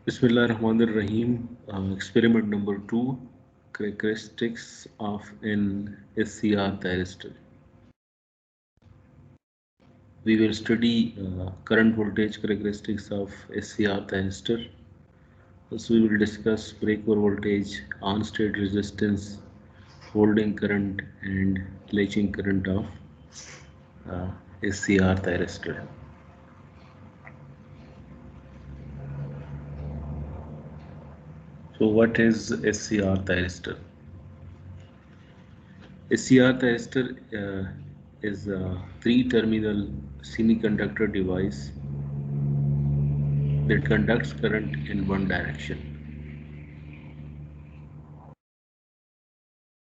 Bismillahirrahmanirrahim. Experiment number 2, characteristics of an SCR thyristor. We will study current voltage characteristics of SCR thyristor. Thus we will discuss breakover voltage, on-state resistance, holding current and latching current of SCR thyristor. So what is SCR thyristor? SCR thyristor is a three-terminal semiconductor device that conducts current in one direction.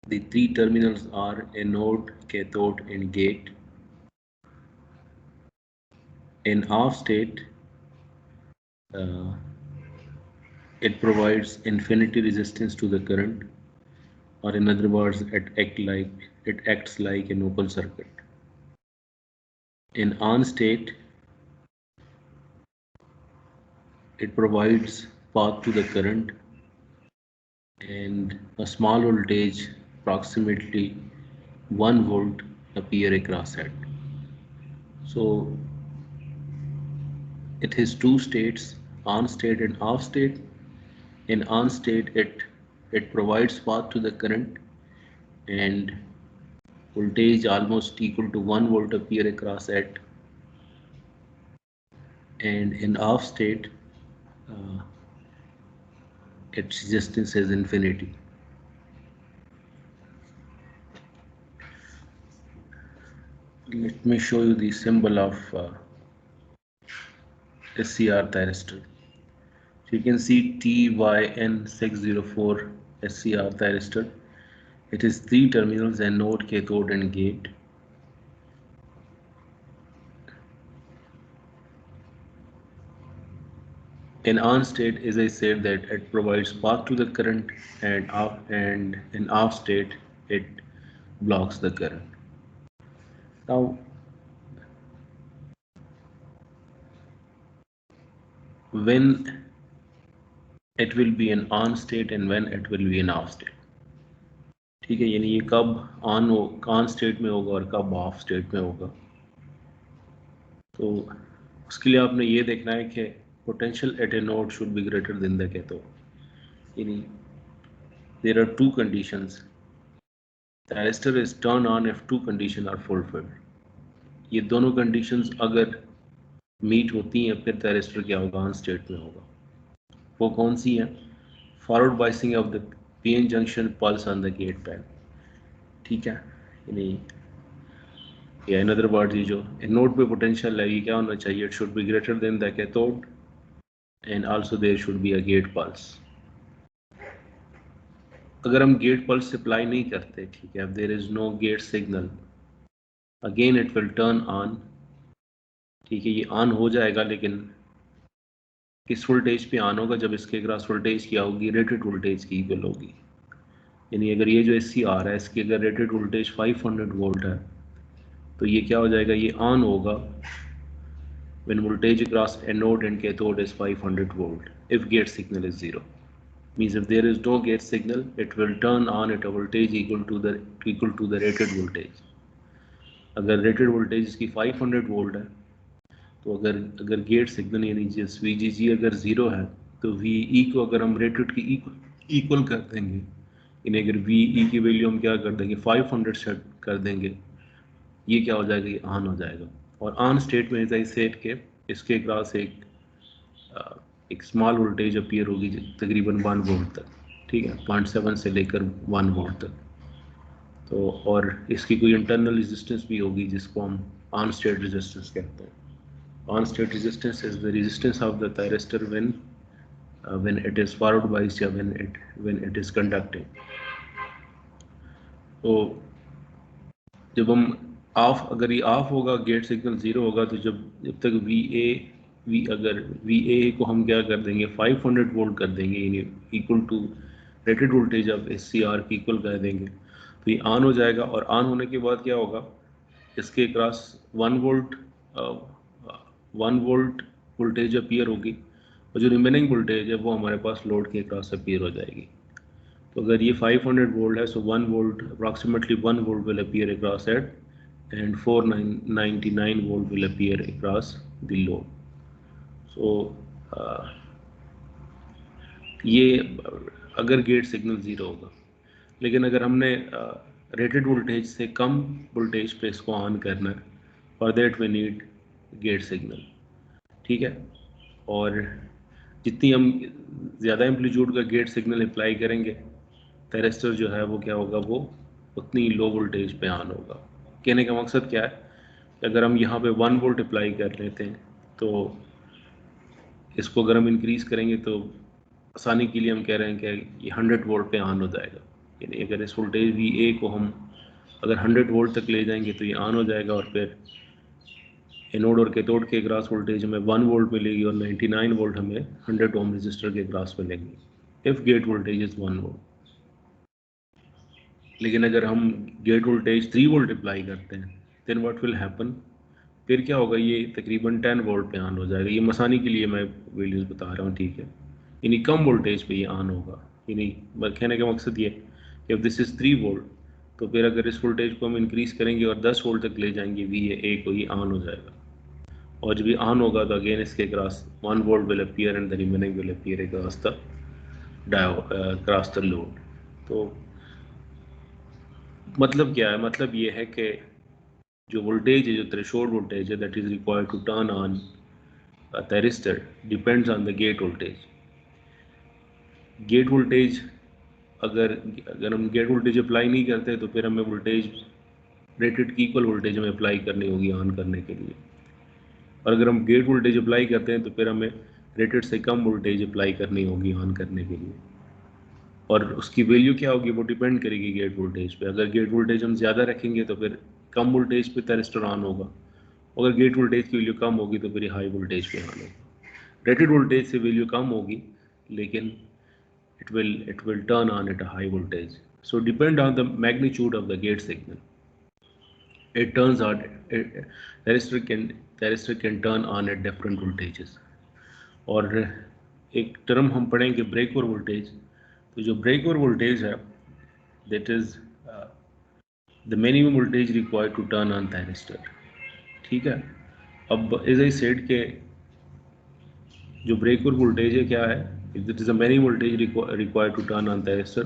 The three terminals are anode, cathode, and gate. In off state, it provides infinity resistance to the current, or in other words, it acts like an open circuit. In on state, it provides path to the current and a small voltage, approximately 1 volt, appear across it. So it has two states, on state and off state. In on state, it provides path to the current and voltage almost equal to 1 volt appear across it. And in off state, its resistance is infinity. Let me show you the symbol of SCR thyristor. So you can see TYN604 SCR thyristor. It is three terminals: anode, cathode, and gate. In on state, as I said, that it provides path to the current, and in off state, it blocks the current. Now, when it will be an on state and when it will be an off state, ठीक है, यानी ये कब on state में होगा और कब of state में होगा. तो उसके लिए आपने ये देखना है कि potential at a node should be greater than the cathode. यानी there are two conditions. Thyristor is turned on if two conditions are fulfilled. ये दोनों conditions अगर meet होती हैं फिर thyristor क्या होगा, on state में होगा. वो कौन सी हैं? Forward biasing of the PN junction pulse on the gate pad. ठीक है, यानी या इन अदर वर्ड्स, ये जो नोड पे पोटेंशियल है ये क्या होना चाहिए? It should be greater than the cathode and also there should be a gate pulse. अगर हम गेट पल्स सप्लाई नहीं करते, ठीक है, there is no gate signal, again it will turn on. ठीक है, ये ऑन हो जाएगा, लेकिन किस वोल्टेज पे ऑन होगा? जब इसके क्रॉस वोल्टेज क्या होगी? रेटेड वोल्टेज की इक्वल होगी. यानी अगर ये जो SCR है इसकी अगर रेटेड वोल्टेज 500 वोल्ट है तो ये क्या हो जाएगा? ये ऑन होगा when voltage across anode and cathode is 500 volt if gate signal is 0. Means if there is no gate signal, it will turn on at a voltage equal to the rated voltage. अगर rated voltage इसकी 500 volt है तो अगर gate signal यानी जिस VGG अगर 0 है तो VE को अगर हम रेटेड की इक्वल कर देंगे, यानी अगर VE की वैल्यू हम क्या कर देंगे? 500 सेट कर देंगे, ये क्या हो जाएगा? ये ऑन हो जाएगा. और ऑन स्टेट में एज आई सेड के इसके क्रॉस एक स्मॉल वोल्टेज अपीयर होगी तकरीबन 1 वोल्ट तक. ठीक है, 0.7 से लेकर 1 वोल्ट तक. तो और इसकी कोई इंटरनल रेजिस्टेंस भी होगी जिसको हम ऑन स्टेट रेजिस्टेंस कहते हैं. On state resistance is the resistance of the thyristor when it is forward biased या when it is conducting. तो जब हम अगर ये ऑफ होगा, गेट सिग्नल 0 होगा, तो जब तक अगर VA को हम क्या कर देंगे? 500 वोल्ट कर देंगे, यानी equal to rated voltage of SCR की इक्वल कर देंगे, तो ये ऑन हो जाएगा. और ऑन होने के बाद क्या होगा? इसके क्रॉस 1 वोल्ट वोल्टेज अपीयर होगी और जो रिमेनिंग वोल्टेज है वो हमारे पास लोड के अक्रॉस अपीयर हो जाएगी। तो अगर ये 500 वोल्ट है, so 1 volt, approximately 1 volt will appear across at and 499 volt will appear across the load. So ये अगर गेट सिग्नल ज़ीरो होगा, लेकिन अगर हमने रेटेड वोल्टेज से कम वोल्टेज पे इसको ऑन करना है, for that we need gate signal, ठीक है। और जितनी हम ज़्यादा एम्पलीट्यूड का गेट सिग्नल अप्लाई करेंगे, थैरिस्टर जो है वो क्या होगा, वो उतनी लो वोल्टेज पे ऑन होगा। कहने का मकसद क्या है कि अगर हम यहाँ पे 1 वोल्ट अप्लाई कर लेते हैं तो इसको अगर हम इंक्रीज़ करेंगे तो आसानी के लिए हम कह रहे हैं कि ये 100 वोल्ट पे ऑन हो जाएगा। यानी अगर इस वोल्टेज VA को हम अगर 100 वोल्ट तक ले जाएंगे तो ये ऑन हो जाएगा, और फिर एनोड और कैथोड के ग्रास वोल्टेज हमें 1 वोल्ट मिलेगी और 99 वोल्ट हमें 100 ओम रजिस्टर के ग्रास मिलेंगी if gate voltage is 1 volt. लेकिन अगर हम गेट वोल्टेज 3 वोल्ट अप्लाई करते हैं देन व्हाट विल हैपन, फिर क्या होगा, ये तकरीबन 10 वोल्ट पे ऑन हो जाएगा। ये मसानी के लिए मैं वैल्यूज़ बता रहा हूँ, ठीक है। यानी कम वोल्टेज पे ये ऑन होगा। यानी कहने का मकसद ये कि दिस इज़ 3 वोल्ट, तो फिर अगर इस वोल्टेज को हम इंक्रीज़ करेंगे और 10 वोल्ट तक ले जाएंगे VA को, ये ऑन हो जाएगा। और जब ये ऑन होगा तो अगेन इसके cross 1 volt will appear and the remaining will appear across the cross the load. तो मतलब क्या है, मतलब ये है कि जो वोल्टेज है, जो थ्रेशोल्ड वोल्टेज है that is required to turn on thyristor depends on the gate voltage. Gate voltage अगर हम गेट वोल्टेज अप्लाई नहीं करते तो फिर हमें वोल्टेज रेटेड की इक्वल वोल्टेज हमें अप्लाई करनी होगी ऑन करने के लिए, और अगर हम गेट वोल्टेज अप्लाई करते हैं तो फिर हमें रेटेड से कम वोल्टेज अप्लाई करनी होगी ऑन करने के लिए। और उसकी वैल्यू क्या होगी, वो डिपेंड करेगी गेट वोल्टेज पे। अगर गेट वोल्टेज हम ज़्यादा रखेंगे तो फिर कम वोल्टेज पे थैरिस्टर ऑन होगा, अगर गेट वोल्टेज की वैल्यू कम होगी तो फिर हाई वोल्टेज पे ऑन होगा। रेटेड वोल्टेज से वैल्यू कम होगी लेकिन it will turn on at a high voltage. So depend on the magnitude of the gate signal. It turns on thyristor can turn on at different voltages. और एक term हम पढ़ेंगे break over voltage. तो जो break over voltage है that is the minimum voltage required to turn on thyristor, ठीक है। अब एज आई सेड के जो ब्रेक ओवर वोल्टेज है क्या है, it is a minimum voltage required to turn on thyristor,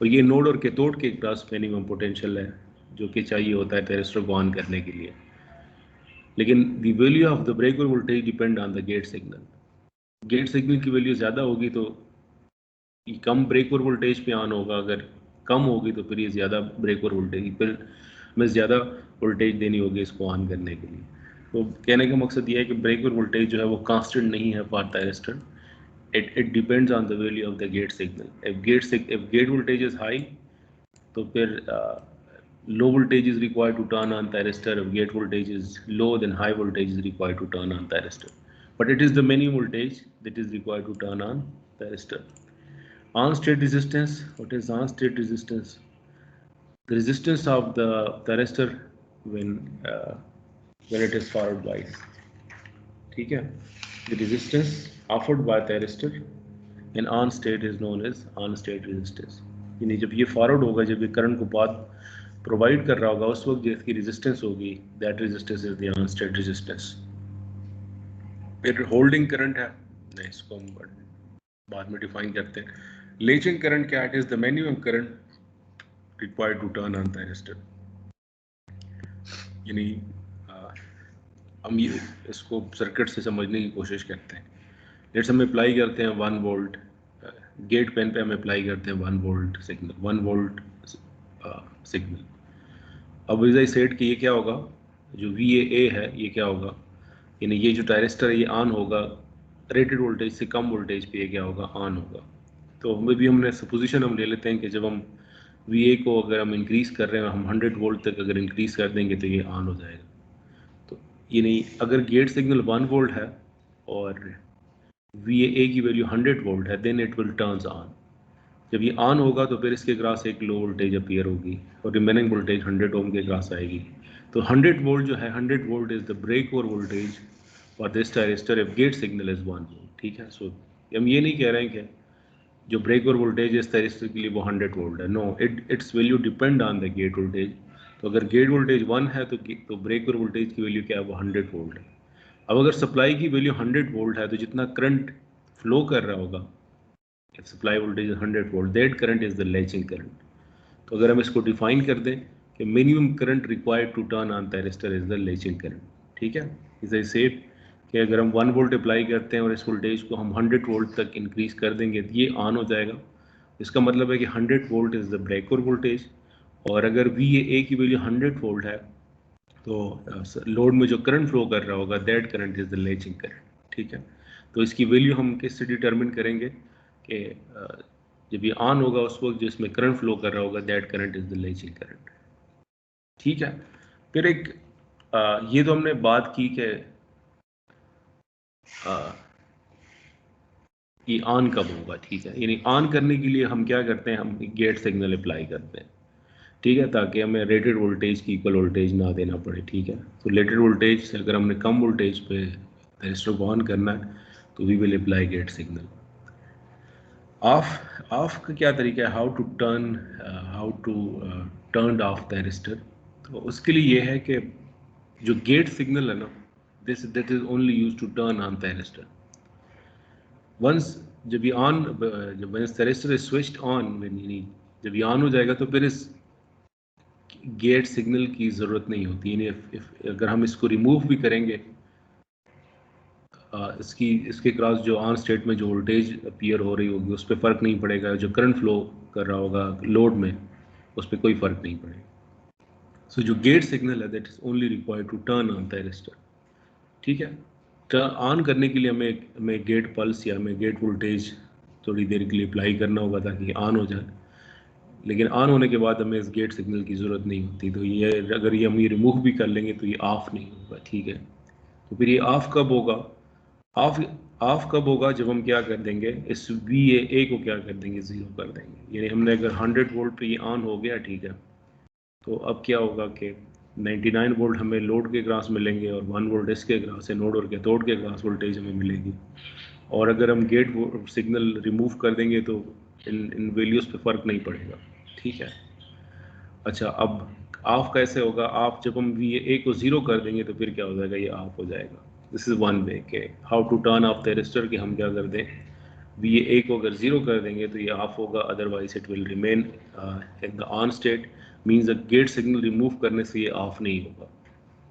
और ये नोड और कैथोड के क्रॉस मिनिमम पोटेंशियल है जो कि चाहिए होता है थायरिस्टर को ऑन करने के लिए। लेकिन the value of the break over voltage depend on the gate signal. Gate signal की वैल्यू ज़्यादा होगी तो ये कम ब्रेक ओवर वोल्टेज पे ऑन होगा, अगर कम होगी तो फिर ये ज़्यादा ब्रेक ओवर वोल्टेज, फिर हमें ज़्यादा वोल्टेज देनी होगी इसको ऑन करने के लिए। तो कहने का मकसद ये है कि ब्रेक ओवर वोल्टेज जो है वो कांस्टेंट नहीं है for thyristor. It depends on the value of the gate signal. If gate voltage is high, तो फिर low voltage is required to turn on thyristor. If gate voltage is low, then high voltage is required to turn on thyristor. But it is the minimum voltage that is required to turn on thyristor. On state resistance. What is on state resistance? The resistance of the thyristor when it is forward bias. ठीक है, the resistance offered by thyristor in on state is known as on state resistance। यानी जब ये forward होगा, जब ये current को path provide कर रहा होगा, उस वक्त जिसकी रेजिस्टेंस होगी that resistance is the on state resistance. फिर होल्डिंग करंट है, नहीं इसको हम बाद में डिफाइन करते हैं। लेचिंग करंट क्या है, it is the minimum current required to turn on thyristor. यानी हम ये इसको सर्किट से समझने की कोशिश करते हैं। लेट्स हम अप्लाई करते हैं 1 वोल्ट गेट पेन पे, हम अप्लाई करते हैं 1 वोल्ट सिग्नल, 1 वोल्ट सिग्नल। अब एज आई सेड कि ये क्या होगा, जो VAA है ये क्या होगा, यानी ये जो थायरिस्टर है ये ऑन होगा, रेटेड वोल्टेज से कम वोल्टेज पे ये क्या होगा, ऑन होगा। तो हमें भी हमने सपोजिशन हम ले लेते हैं कि जब हम VA को अगर हम इंक्रीज़ कर रहे हैं, हम 100 वोल्ट तक अगर इंक्रीज़ कर देंगे तो ये ऑन हो जाएगा। तो यानी अगर गेट सिग्नल 1 वोल्ट है और VAA की वैल्यू 100 वोल्ट है, then it will turns on. जब ये ऑन होगा तो फिर इसके क्रॉस एक लो वोल्टेज अपीयर होगी और रिमेनिंग वोल्टेज 100 ओम के क्रॉस आएगी। तो 100 वोल्ट जो है, 100 volt is the break over voltage for this thyristor if gate signal is 1 volt. ठीक है। सो हम ये नहीं कह रहे हैं कि जो ब्रेक और वोल्टेज इस तरीके के लिए वो 100 वोल्ट है। No, its value depend on the gate voltage. तो अगर गेट वोल्टेज 1 है तो ब्रेक और वोल्टेज की वैल्यू क्या है, वो 100 वोल्ट है। अब अगर सप्लाई की वैल्यू 100 वोल्ट है तो जितना करंट फ्लो कर रहा होगा, supply voltage 100 volt, that current is the latching current. तो अगर हम इसको डिफाइन कर दें कि minimum current required to turn on thyristor is the latching current. ठीक है, इज ए सेफ कि अगर हम 1 वोल्ट अप्लाई करते हैं और इस वोल्टेज को हम 100 वोल्ट तक इंक्रीज कर देंगे तो ये ऑन हो जाएगा। इसका मतलब है कि 100 volt is the breaker voltage. और अगर VAA की वैल्यू 100 वोल्ट है तो लोड में जो करंट फ्लो कर रहा होगा that current is the latching current. ठीक है, तो इसकी वैल्यू हम किससे डिटरमिन करेंगे कि जब ये ऑन होगा उस वक्त जिसमें करंट फ्लो कर रहा होगा that current is the latching current. ठीक है, फिर एक ये तो हमने बात की कि ये ऑन कब होगा। ठीक है, यानी ऑन करने के लिए हम क्या करते हैं, हम गेट सिग्नल अप्लाई करते हैं। ठीक है, ताकि हमें रेटेड वोल्टेज की इक्वल वोल्टेज ना देना पड़े। ठीक है, तो रेटेड वोल्टेज से अगर हमने कम वोल्टेज पे रजिस्टर को ऑन करना है तो we will apply gate signal. Off का क्या तरीका है, how to turn off the resistor. तो उसके लिए ये है कि जो गेट सिग्नल है ना, that is only use to turn on the resistor. Once जब ये ऑन, जब रजिस्टर इज स्विच्ड ऑन, जब ये ऑन हो जाएगा तो फिर इस गेट सिग्नल की ज़रूरत नहीं होती। यानी अगर हम इसको रिमूव भी करेंगे, इसके क्रॉस जो ऑन स्टेट में जो वोल्टेज अपीयर हो रही होगी उस पर फ़र्क नहीं पड़ेगा। जो करंट फ्लो कर रहा होगा लोड में उस पर कोई फ़र्क नहीं पड़ेगा। सो जो गेट सिग्नल है that is only required to turn on thyristor. ठीक है, ऑन करने के लिए हमें गेट पल्स या हमें गेट वोल्टेज थोड़ी देर के लिए अप्लाई करना होगा ताकि ऑन हो जाए। लेकिन ऑन होने के बाद हमें इस गेट सिग्नल की ज़रूरत नहीं होती। तो ये अगर ये हम ये रिमूव भी कर लेंगे तो ये ऑफ नहीं होगा। ठीक है, तो फिर ये ऑफ कब होगा, ऑफ ऑफ कब होगा, जब हम क्या कर देंगे, इस VAA को क्या कर देंगे, ज़ीरो कर देंगे। यानी हमने अगर 100 वोल्ट पे ये ऑन हो गया, ठीक है, तो अब क्या होगा कि 99 वोल्ट हमें लोड के क्रॉस मिलेंगे और 1 वोल्ट इसके क्रॉस से नोड और कैथोड के क्रॉस वोल्टेज हमें मिलेगी। और अगर हम गेट सिग्नल रिमूव कर देंगे तो इन वैल्यूज़ पे फ़र्क नहीं पड़ेगा। ठीक है, अच्छा, अब ऑफ कैसे होगा, ऑफ जब हम VAA को ज़ीरो कर देंगे तो फिर क्या हो जाएगा, ये ऑफ हो जाएगा। दिस इज़ वन वे के how to turn off the resistor, कि हम क्या कर दें, VAA को अगर ज़ीरो कर देंगे तो ये ऑफ होगा, otherwise it will remain in the on state. Means gate signal remove करने से ये ऑफ नहीं होगा।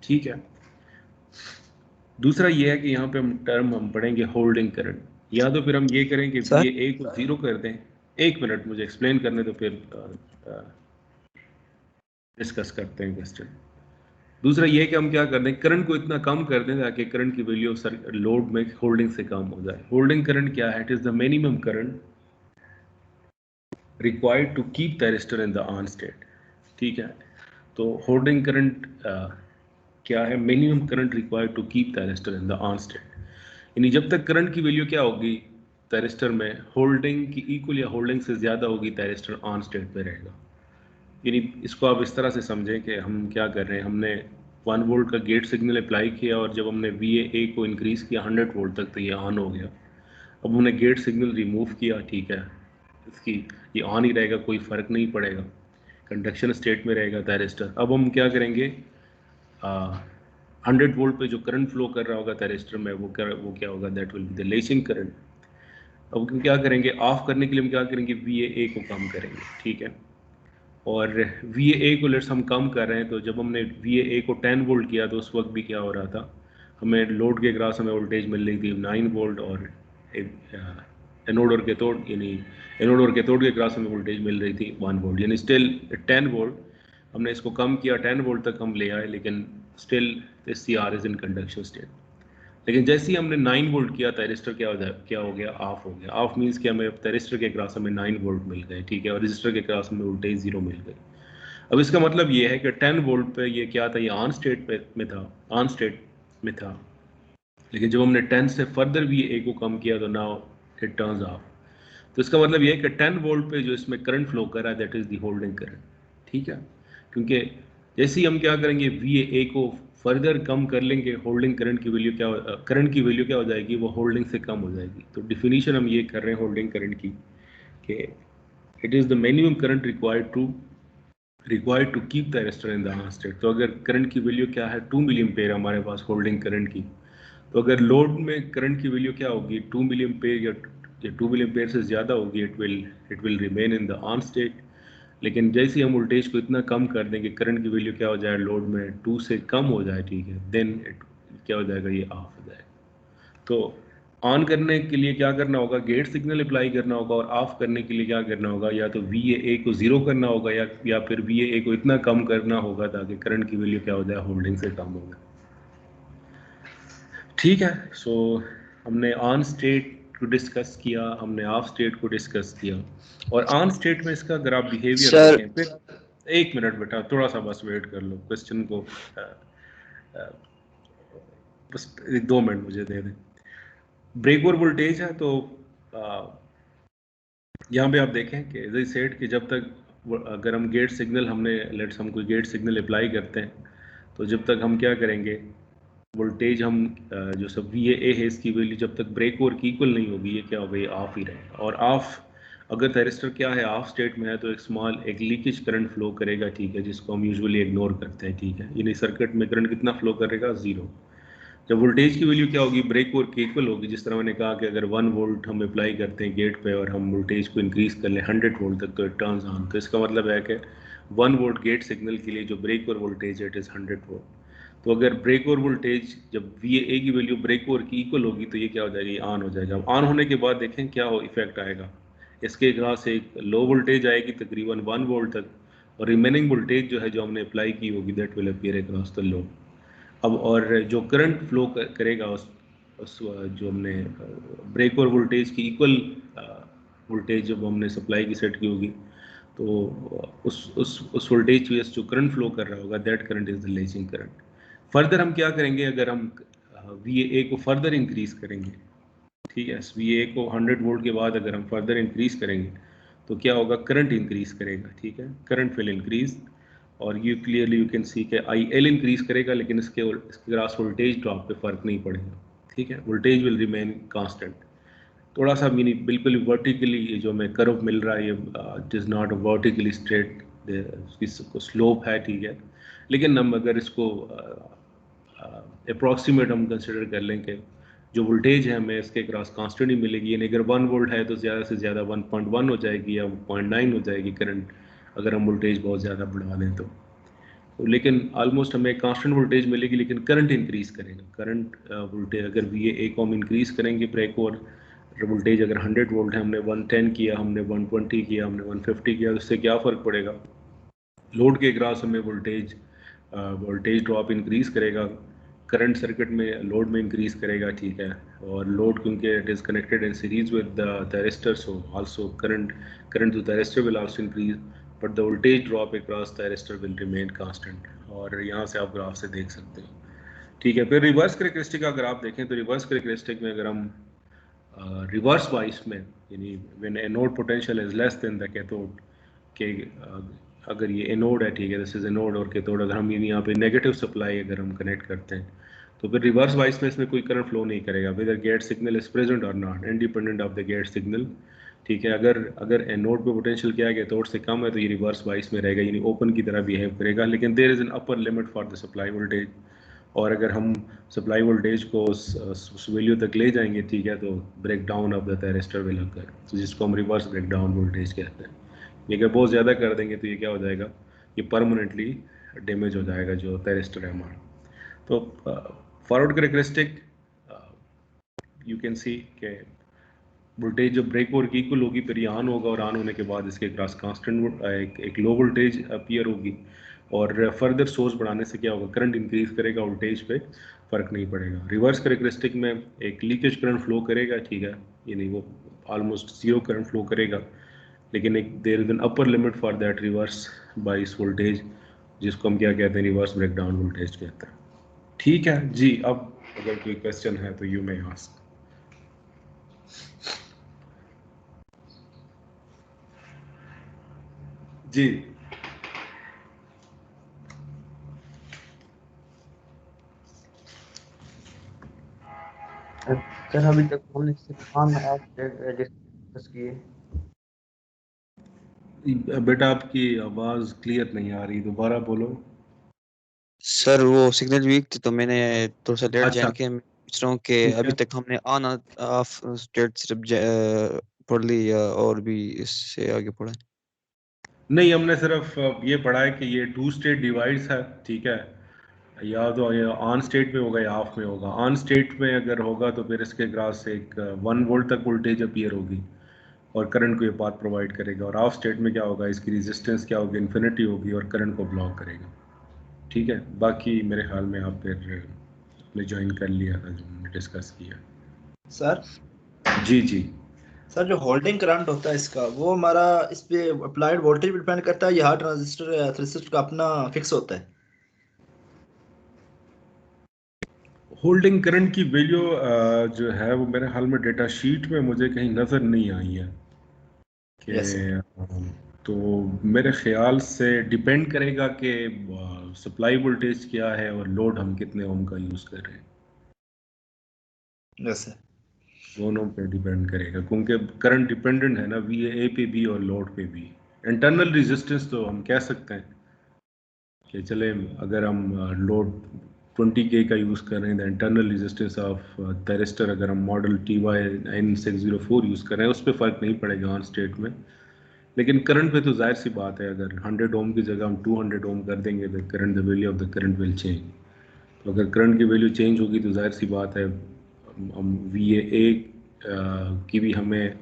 ठीक है, दूसरा ये है कि यहाँ पे हम पढ़ेंगे होल्डिंग करंट। या तो फिर हम ये करें कि VAA को ज़ीरो कर दें। एक मिनट मुझे एक्सप्लेन करने तो फिर डिस्कस करते हैं क्वेश्चन। दूसरा ये कि हम क्या कर दें, करंट को इतना कम कर दें ताकि करंट की वैल्यू लोड में होल्डिंग से कम हो जाए। होल्डिंग करंट क्या है, it is the minimum current required to keep thyristor in the on state. ठीक है, तो होल्डिंग करंट क्या है, minimum current required to keep thyristor in the on state. यानी जब तक करंट की वैल्यू क्या होगी थायरिस्टर में, होल्डिंग की इक्वल या होल्डिंग से ज़्यादा होगी, थायरिस्टर ऑन स्टेट पे रहेगा। यानी इसको आप इस तरह से समझें कि हम क्या कर रहे हैं, हमने 1 वोल्ट का गेट सिग्नल अप्लाई किया और जब हमने VAA को इंक्रीज़ किया 100 वोल्ट तक तो ये ऑन हो गया। अब हमने गेट सिग्नल रिमूव किया, ठीक है, इसकी ये ऑन ही रहेगा, कोई फ़र्क नहीं पड़ेगा, कंडक्शन स्टेट में रहेगा थायरिस्टर। अब हम क्या करेंगे, 100 वोल्ट पे जो करंट फ्लो कर रहा होगा थायरिस्टर में वो क्या होगा, that will be the latching current. अब हम क्या करेंगे, ऑफ करने के लिए हम क्या करेंगे, VAA को कम करेंगे। ठीक है, और VAA को लेट्स हम कम कर रहे हैं, तो जब हमने VAA को 10 वोल्ट किया तो उस वक्त भी क्या हो रहा था, हमें लोड के क्रॉस हमें वोल्टेज मिल रही थी 9 वोल्ट, और एनोड और कैथोड यानी एनोड और कैथोड के क्रॉस हमें वोल्टेज मिल रही थी 1 वोल्ट, यानी स्टिल 10 वोल्ट। हमने इसको कम किया 10 वोल्ट तक हम ले आए, लेकिन still CR is in conduction state. लेकिन जैसे ही हमने 9 वोल्ट किया थायरिस्टर क्या हो गया, ऑफ हो गया। ऑफ मीन्स कि हमें थायरिस्टर के क्रॉस हमें 9 वोल्ट मिल गए। ठीक है, और रजिस्टर के क्रॉस हमें वोल्टेज 0 मिल गई। अब इसका मतलब ये है कि 10 वोल्ट पे ये क्या था, ये ऑन स्टेट में था, लेकिन जब हमने 10 से फर्दर भी A को कम किया तो नाउ इट टर्न्स ऑफ। तो इसका मतलब ये है कि 10 वोल्ट पे जो इसमें करंट फ्लो कर रहा है that is the holding current. ठीक है, क्योंकि जैसे ही हम क्या करेंगे, VAA को फर्दर कम कर लेंगे, होल्डिंग करंट की वैल्यू क्या, करंट की वैल्यू क्या हो जाएगी, वो होल्डिंग से कम हो जाएगी। तो डिफिनीशन हम ये कर रहे हैं होल्डिंग करंट की कि it is the minimum current required to keep the arrester in the on state. तो अगर करंट की वैल्यू क्या है 2 मिली एम्पेयर हमारे पास होल्डिंग करंट की, तो अगर लोड में करंट की वैल्यू क्या होगी 2 मिली एम्पेयर या 2 मिली एम्पेयर से ज़्यादा होगी, it will remain in the on state. लेकिन जैसे ही हम वोल्टेज को इतना कम कर देंगे, करंट की वैल्यू क्या हो जाए लोड में 2 से कम हो जाए, ठीक है, देन इट क्या हो जाएगा, ये ऑफ हो जाएगा। तो ऑन करने के लिए क्या करना होगा, गेट सिग्नल अप्लाई करना होगा, और ऑफ करने के लिए क्या करना होगा, या तो VAA को ज़ीरो करना होगा या फिर VAA को इतना कम करना होगा ताकि करंट की वैल्यू क्या हो जाए, होल्डिंग से कम हो जाए। ठीक है, सो हमने ऑन स्टेट को डिस्कस किया, हमने ऑफ स्टेट को डिस्कस किया, और ऑन स्टेट में इसका अगर आप बिहेवियर सर देखें, फिर एक मिनट बेटा, थोड़ा सा बस वेट कर लो, क्वेश्चन को बस 2 मिनट मुझे दे दें। ब्रेक और वोल्टेज है, तो यहाँ पे आप देखें कि एज आई सेड कि जब तक अगर हम गेट सिग्नल लेट्स हम कोई गेट सिग्नल अप्लाई करते हैं, तो जब तक हम क्या करेंगे, वोल्टेज हम जो सब VAA है इसकी वैल्यू जब तक ब्रेक ओवर की इक्वल नहीं होगी, ये क्या होगा, ये ऑफ ही रहेगा। और ऑफ अगर थैरिस्टर क्या है, ऑफ स्टेट में है, तो एक लीकेज करंट फ्लो करेगा, ठीक है, जिसको हम यूजुअली इग्नोर करते हैं, ठीक है, यानी सर्किट में करंट कितना फ्लो करेगा, 0। जब वोल्टेज की वैल्यू क्या होगी, ब्रेक ओवर के इक्वल होगी, जिस तरह मैंने कहा कि अगर 1 वोल्ट हम अप्लाई करते हैं गेट पे और हम वोल्टेज को इंक्रीज कर लें 100 वोल्ट तक, तो इट टर्न्स ऑन। तो इसका मतलब है कि 1 वोल्ट गेट सिग्नल के लिए जो ब्रेक ओवर वोल्टेज है, इट इज़ 100 वोल्ट। तो अगर ब्रेक ओवर वोल्टेज जब VAA की वैल्यू ब्रेक ओवर की इक्वल होगी, तो ये क्या हो जाएगी, ऑन हो जाएगा। ऑन होने के बाद देखें क्या हो इफेक्ट आएगा, इसके अक्रॉस एक लो वोल्टेज आएगी तकरीबन 1 वोल्ट तक, और रिमेनिंग वोल्टेज जो है जो हमने अप्लाई की होगी, that will appear across the low. अब और जो करंट फ्लो करेगा उस जो हमने ब्रेक और वोल्टेज की इक्वल वोल्टेज जब हमने सप्लाई की सेट की होगी, तो उस वोल्टेज की जो करंट फ्लो कर रहा होगा, that current is the latching current. Further हम क्या करेंगे, अगर हम VAA को फर्दर इंक्रीज करेंगे, ठीक है, VAA को 100 वोल्ट के बाद अगर हम फर्दर इंक्रीज करेंगे, तो क्या होगा, करंट इंक्रीज करेगा, ठीक है, करंट विल इंक्रीज। और you clearly you can see के IL इंक्रीज करेगा, लेकिन इसके क्रॉस वोल्टेज ड्रॉप पे फर्क नहीं पड़ेगा, ठीक है, वोल्टेज विल रिमेन कांस्टेंट। थोड़ा सा मीनी बिल्कुल वर्टिकली जो हमें कर्व मिल रहा है, ये it is not vertically straight, इसको स्लोप है, ठीक है, लेकिन हम अगर इसको अप्रॉक्सीमेट हम कंसिडर कर लें कि जो वोल्टेज है हमें इसके क्रॉस कांस्टेंट ही मिलेगी, यानी अगर 1 वोल्ट है तो ज़्यादा से ज़्यादा 1.1 हो जाएगी या 0.9 हो जाएगी करंट, अगर हम वोल्टेज बहुत ज़्यादा बढ़ा दें तो लेकिन ऑलमोस्ट हमें कांस्टेंट वोल्टेज मिलेगी, लेकिन करंट इंक्रीज करेगा। करंट वोल्टेज अगर VAA को हम इंक्रीज करेंगे, ब्रेक और वोल्टेज अगर 100 वोल्ट है, हमने 110 किया, हमने 120 किया, हमने 150 किया, तो उससे क्या फ़र्क पड़ेगा, लोड के अक्रॉस हमें वोल्टेज ड्रॉप इंक्रीज करेगा, करंट सर्किट में लोड में इंक्रीज करेगा, ठीक है, और लोड क्योंकि it is connected in series with the thyristor, so also current to thyristor will also increase, but the voltage drop across thyristor will remain constant. और यहाँ से आप ग्राफ से देख सकते हो, ठीक है। फिर रिवर्स करेक्टरिस्टिक अगर आप देखें, तो रिवर्स करेक्टरिस्टिक में अगर हम रिवर्स वाइस में, यानी when anode potential is less than the cathode के, अगर ये एनोड है, ठीक है, दिस इज एनोड और कैथोड, अगर हम यहाँ पे नेगेटिव सप्लाई अगर हम कनेक्ट करते हैं, तो फिर रिवर्स वाइस में इसमें कोई करंट फ्लो नहीं करेगा, whether gate signal is present और not, independent of the gate signal, ठीक है। अगर एनोड पे पोटेंशियल क्या है, कैथोड से कम है, तो ये रिवर्स वाइस में रहेगा, यानी ओपन की तरह बिहेव करेगा, लेकिन there is an upper limit for the supply voltage. और अगर हम सप्लाई वोल्टेज को उस वैल्यू तक ले जाएंगे, ठीक है, तो break down of the thyristor will occur, तो जिसको हम रिवर्स ब्रेक डाउन वोल्टेज कहते हैं। ये अगर बहुत ज़्यादा कर देंगे तो ये क्या हो जाएगा, ये परमानेंटली डैमेज हो जाएगा जो थैरिस्टर है हमारा। तो forward characteristic you can see के वोल्टेज जब ब्रेक ओवर की इक्वल होगी, फिर ये ऑन होगा, और ऑन होने के बाद इसके क्रॉस कांस्टेंट एक लो वोल्टेज अपीयर होगी, और फर्दर सोर्स बढ़ाने से क्या होगा, करंट इंक्रीज करेगा, वोल्टेज पे फर्क नहीं पड़ेगा। रिवर्स करेक्टरिस्टिक में एक लीकेज करंट फ्लो करेगा, ठीक है, यानी वो ऑलमोस्ट जीरो करंट फ्लो करेगा, लेकिन एक there is an upper limit for that reverse bias voltage, जिसको हम क्या कहते हैं, रिवर्स ब्रेकडाउन वोल्टेज कहते हैं। ठीक है जी, अब अगर कोई क्वेश्चन है तो यू मे आस्क। जी सर अभी तक हमने सिर्फ ऑन ऑफ डिस्कस किए। बेटा आपकी आवाज क्लियर नहीं आ रही, दोबारा बोलो। सर वो सिग्नल वीक थी तो मैंने थोड़ा सा लेट अच्छा ज्वाइन किया। मैं पूछ रहा हूँ कि ठीक अभी है। तक हमने ऑन ऑफ स्टेट सिर्फ पढ़ ली या और भी इससे आगे पढ़ा है? नहीं, हमने सिर्फ ये पढ़ा है कि ये टू स्टेट डिवाइस है, ठीक है। या तो ये ऑन स्टेट में होगा या ऑफ में होगा। ऑन स्टेट में अगर होगा तो फिर इसके ग्रास से एक 1 वोल्ट तक वोल्टेज अपीयर होगी और करंट को ये पाथ प्रोवाइड करेगा। और ऑफ स्टेट में क्या होगा, इसकी रेजिस्टेंस क्या होगी, इन्फिनिटी होगी और करंट को ब्लॉक करेगा। ठीक है, बाकी मेरे ख्याल में आप फिर आपने ज्वाइन कर लिया था जो हमने डिस्कस किया। सर जी जी। सर जो होल्डिंग करंट होता है इसका, वो हमारा इस पे अप्लाइड वोल्टेज पे डिपेंड करता है या हर ट्रांजिस्टर या थ्रिस्टर का अपना फिक्स होता है? होल्डिंग करंट की वैल्यू जो है वो मेरे ख्याल में डेटा शीट में मुझे कहीं नज़र नहीं आई है कि यस सर। तो मेरे ख्याल से डिपेंड करेगा कि सप्लाई वोल्टेज क्या है और लोड हम कितने ओम का यूज़ कर रहे हैं, यस सर। दोनों पे डिपेंड करेगा। क्योंकि करंट डिपेंडेंट है ना VA पे भी और लोड पे भी। इंटरनल रेजिस्टेंस तो हम कह सकते हैं कि चले अगर हम लोड 20K का यूज़ कर रहे हैं, the internal resistance of thyristor अगर हम मॉडल TY9604 यूज़ कर रहे हैं उस पर फ़र्क नहीं पड़ेगा ऑन स्टेट में। लेकिन करंट पे तो जाहिर सी बात है, अगर 100 ओम की जगह हम 200 ओम कर देंगे तो current the value of the current will change. तो अगर करंट की वैल्यू चेंज होगी तो जाहिर सी बात है हम VA की भी हमें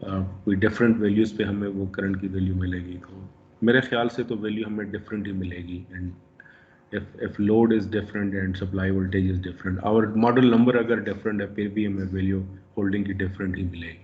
कोई डिफरेंट वैल्यूज़ पे हमें वो करंट की वैल्यू मिलेगी। तो मेरे ख्याल से तो वैल्यू हमें डिफरेंट ही मिलेगी। And if load is different and supply voltage is different, our model number अगर different है फिर भी हमें वैल्यू होल्डिंग की डिफरेंट ही मिलेगी।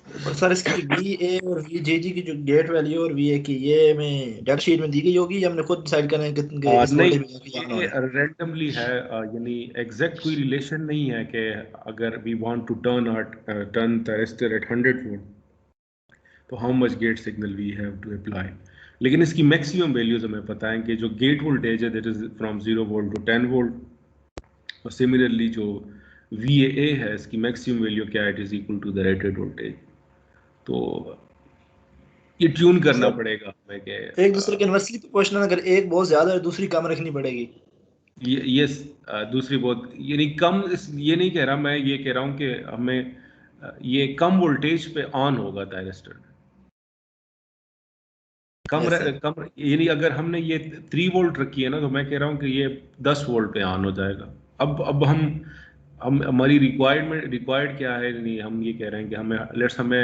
और सर इसकी VA और VJG की जो गेट वैल्यू और VA की, ये हमें डेटा शीट में दी गई होगी या हमने खुद डिसाइड करना है कितने इस नहीं, वोल्टेज में जाके ऑन हो ये रहा है? रैंडमली है, यानी एग्जैक्ट कोई रिलेशन नहीं है कि अगर we want to turn thyristor at 100 volt तो how much gate signal we have to apply. लेकिन इसकी मैक्सिमम वैल्यूज हमें पता है कि जो गेट वोल्टेज है that is from 0 volt to 10 volt. और सिमिलरली जो VAA है इसकी मैक्सिमम वैल्यू क्या है, it is equal to the rated voltage. तो ये ट्यून करना सर पड़ेगा हमें कि एक दूसरे के इनवर्सली प्रोपोर्शनल, अगर एक बहुत ज्यादा है दूसरी कम रखनी पड़ेगी? ये दूसरी बहुत यानी कम ये नहीं कह रहा मैं, ये कह रहा हूँ कि हमें ये कम वोल्टेज पे ऑन होगा थायरिस्टर। Yes sir. कम यानी अगर हमने ये 3 वोल्ट रखी है ना तो मैं कह रहा हूँ कि ये 10 वोल्ट पे ऑन हो जाएगा। अब हम हमारी रिक्वायर्ड क्या है, नहीं हम ये कह रहे हैं कि हमें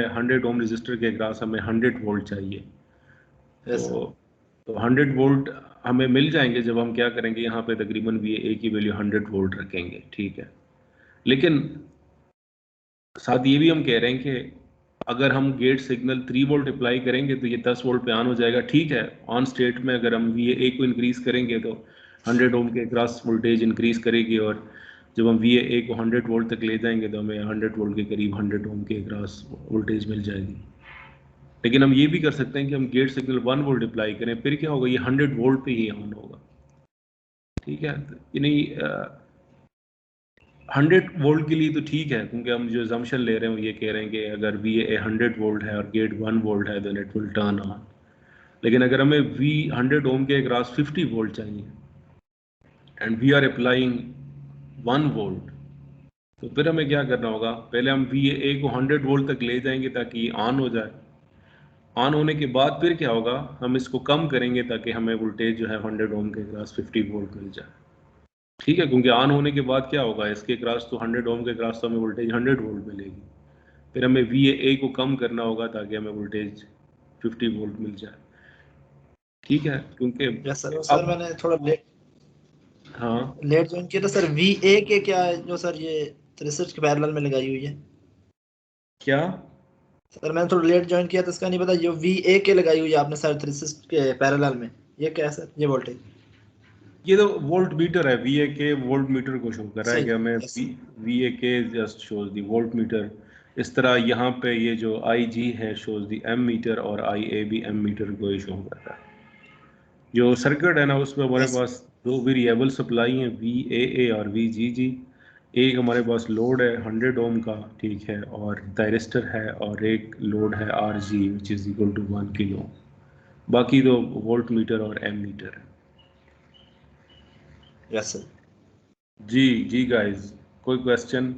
100 ओम रजिस्टर के अक्रॉस हमें 100 वोल्ट चाहिए। Yes sir. तो 100 वोल्ट हमें मिल जाएंगे जब हम क्या करेंगे, यहाँ पे तकरीबन VA की वैल्यू 100 वोल्ट रखेंगे, ठीक है। लेकिन साथ ये भी हम कह रहे हैं कि अगर हम गेट सिग्नल 3 वोल्ट अप्लाई करेंगे तो ये 10 वोल्ट पे ऑन हो जाएगा, ठीक है। ऑन स्टेट में अगर हम VA को इंक्रीज करेंगे तो 100 ओम के क्रॉस वोल्टेज इंक्रीज करेगी और जब हम VA को 100 वोल्ट तक ले जाएंगे तो हमें 100 वोल्ट के करीब 100 ओम के क्रॉस वोल्टेज मिल जाएगी। लेकिन हम ये भी कर सकते हैं कि हम गेट सिग्नल 1 वोल्ट अप्लाई करें, फिर क्या होगा, ये 100 वोल्ट पे ही ऑन होगा, ठीक है। यानी 100 वोल्ट के लिए तो ठीक है, क्योंकि हम जो जम्पशन ले रहे हैं ये कह रहे हैं कि अगर VA 100 वोल्ट है और गेट 1 वोल्ट है तो इट विल टर्न ऑन। लेकिन अगर हमें 100 ओम के अक्रॉस 50 वोल्ट चाहिए and we are applying 1 volt, तो फिर हमें क्या करना होगा, पहले हम VA को 100 वोल्ट तक ले जाएंगे ताकि ऑन हो जाए। ऑन होने के बाद फिर क्या होगा, हम इसको कम करेंगे ताकि हमें वोल्टेज जो है 100 ओम के क्रॉस 50 वोल्ट मिल जाए, ठीक है। क्योंकि ऑन होने के बाद क्या होगा, इसके क्रॉस तो 100 ओम के क्रॉस तो हमें वोल्टेज 100 वोल्ट मिलेगी। फिर हमें VA को कम करना होगा ताकि हमें वोल्टेज 50 वोल्ट मिल जाए, ठीक है। क्योंकि यस सर। सर अब मैंने थोड़ा हाँ लेट ज्वाइन किया था सर। VA के क्या है जो सर ये रिसर्च के पैरेलल में लगाई हुई है? क्या, सर मैंने थोड़ा लेट ज्वाइन किया था, इसका नहीं पता। जो VA के लगाई हुई है आपने सर रिसर्च के पैरेलल में, ये क्या है सर, ये वोल्टेज? ये तो वोल्ट मीटर है, VA के वोल्ट मीटर को शो कर रहा है सही। कि हमें यस। VA के just shows the volt meter. इस तरह यहाँ पे ये जो IG है शोज दी एम मीटर और IA भी एम मीटर को ही शो कर रहा है। जो सर्किट है ना उसमें हमारे यस। पास दो वेरिएबल सप्लाई हैं, VAA और VGG। एक हमारे पास लोड है 100 ओम का, ठीक है, और थायरिस्टर है, और एक लोड है R G which is equal to 1 kilo. बाकी तो वोल्ट मीटर और एम मीटर है। Yes sir. जी जी गाइस, कोई क्वेश्चन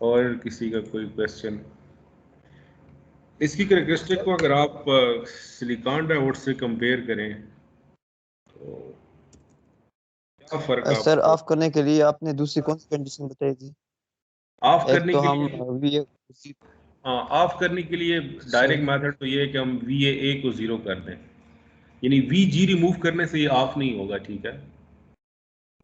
और किसी का कोई क्वेश्चन? इसकी कैरेक्टरिस्टिक को अगर आप सिलिकॉन डायोड से कंपेयर करें तो क्या फर्क सर आपको? ऑफ करने के लिए आपने दूसरी कौन सी कंडीशन बताई थी? ऑफ एक करने तो के हम लिए, वी हाँ, ऑफ करने के लिए सर डायरेक्ट मेथड तो ये है कि हम वी ए को ज़ीरो कर दें, यानी वी जी रिमूव करने से ये ऑफ नहीं होगा, ठीक है।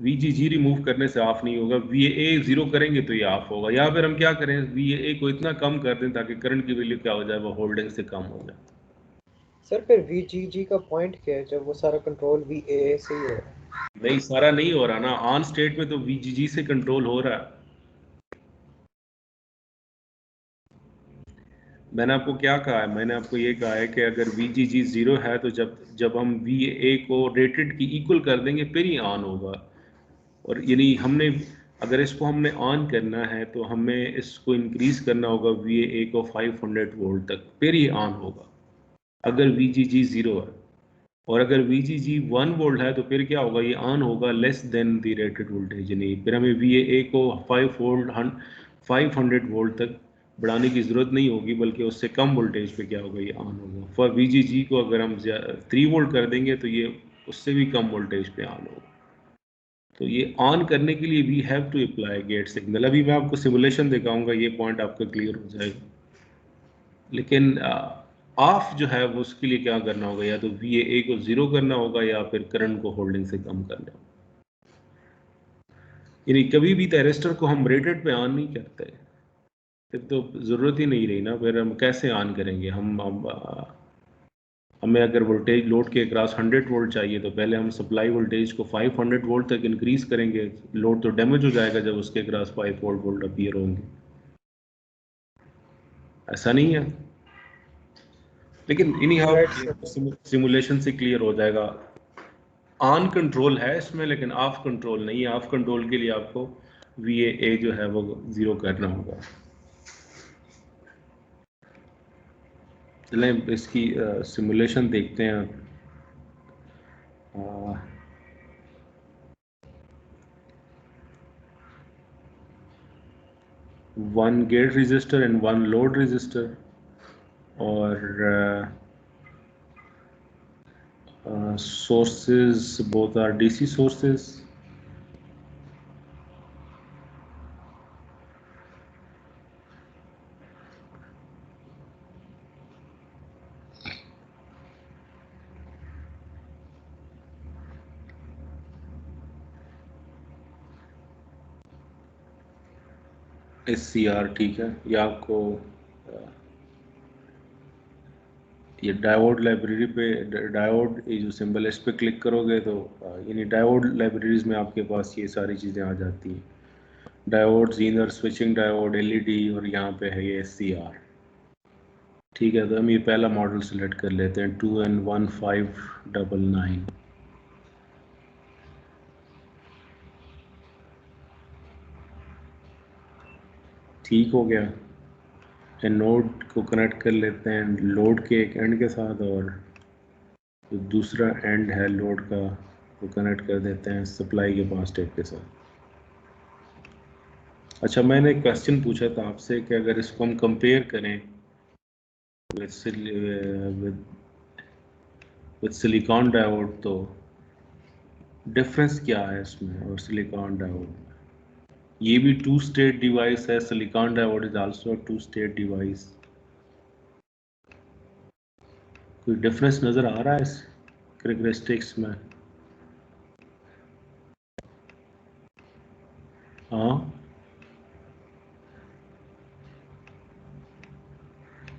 वी जी जी रिमूव करने से ऑफ नहीं होगा, वी ए ज़ीरो करेंगे तो ये ऑफ होगा। या फिर हम क्या करें, वी ए को इतना कम कर दें ताकि करंट की वैल्यू क्या हो जाए, वो होल्डिंग से कम हो जाए। सर फिर VGG का पॉइंट क्या है जब वो सारा कंट्रोल VAA से ही हो रहा है? नहीं, सारा नहीं हो रहा ना, ऑन स्टेट में तो वी जी जी से कंट्रोल हो रहा है। मैंने आपको क्या कहा है, मैंने आपको ये कहा है कि अगर वी जी जी ज़ीरो है तो जब जब हम वी ए को रेटेड की इक्वल कर देंगे फिर ही ऑन होगा। और यानी हमने, अगर इसको हमने ऑन करना है तो हमें इसको इंक्रीज करना होगा वी ए को 500 वोल्ट तक, फिर ही ऑन होगा अगर वी जी जी ज़ीरो है। और अगर वी जी जी 1 वोल्ट है तो फिर क्या होगा, ये ऑन होगा less than the rated voltage, यानी फिर हमें वी ए को 500 वोल्ट तक बढ़ाने की ज़रूरत नहीं होगी, बल्कि उससे कम वोल्टेज पे क्या होगा, ये ऑन होगा। फॉर वी जी जी को अगर हम 3 वोल्ट कर देंगे तो ये उससे भी कम वोल्टेज पे ऑन होगा। तो ये ऑन करने के लिए we have to apply gate signal. अभी मैं आपको सिमुलेशन दिखाऊंगा, ये पॉइंट आपका क्लियर हो जाएगा। लेकिन ऑफ जो है वो उसके लिए क्या करना होगा, या तो वी ए को ज़ीरो करना होगा या फिर करंट को होल्डिंग से कम करना होगा। यानी कभी भी थायरिस्टर को हम रेटेड पे ऑन नहीं करते, फिर तो ज़रूरत ही नहीं रही ना, फिर हम कैसे ऑन करेंगे? हमें अगर वोल्टेज लोड के अक्रॉस 100 वोल्ट चाहिए तो पहले हम सप्लाई वोल्टेज को 500 वोल्ट तक इंक्रीज करेंगे। लोड तो डैमेज हो जाएगा जब उसके अक्रॉस 5 वोल्ट अपीयर होंगे। ऐसा नहीं है, लेकिन इन्हीं राइट हाउ सर। सिमुलेशन से क्लियर हो जाएगा। ऑन कंट्रोल है इसमें, लेकिन ऑफ कंट्रोल नहीं है। ऑफ कंट्रोल के लिए आपको वी ए जो है वो ज़ीरो करना होगा। चलें इसकी सिमुलेशन देखते हैं। One get register and one load register, और sources both are DC sources. SCR, ठीक है, ये आपको ये डायोड लाइब्रेरी पे, डायोड ये जो सिंबल है इस पर क्लिक करोगे तो यानी डायोड लाइब्रेरीज में आपके पास ये सारी चीज़ें आ जाती हैं। Diode, Zener, switching diode, LED, और यहाँ पे है ये SCR। ठीक है, तो हम ये पहला मॉडल सेलेक्ट कर लेते हैं 2N1599। ठीक हो गया। नोड को कनेक्ट कर लेते हैं लोड के एक एंड के साथ, और जो दूसरा एंड है लोड का वो कनेक्ट कर देते हैं सप्लाई के पास टेप के साथ। अच्छा, मैंने एक क्वेश्चन पूछा था आपसे कि अगर इसको हम कंपेयर करें विद सिलिकॉन डायोड तो डिफरेंस क्या है इसमें और सिलिकॉन डायोड में? ये भी टू स्टेट डिवाइस है, silicon diode is also two state device. कोई डिफरेंस नज़र आ रहा है इस कैरेक्टरिस्टिक्स में? हाँ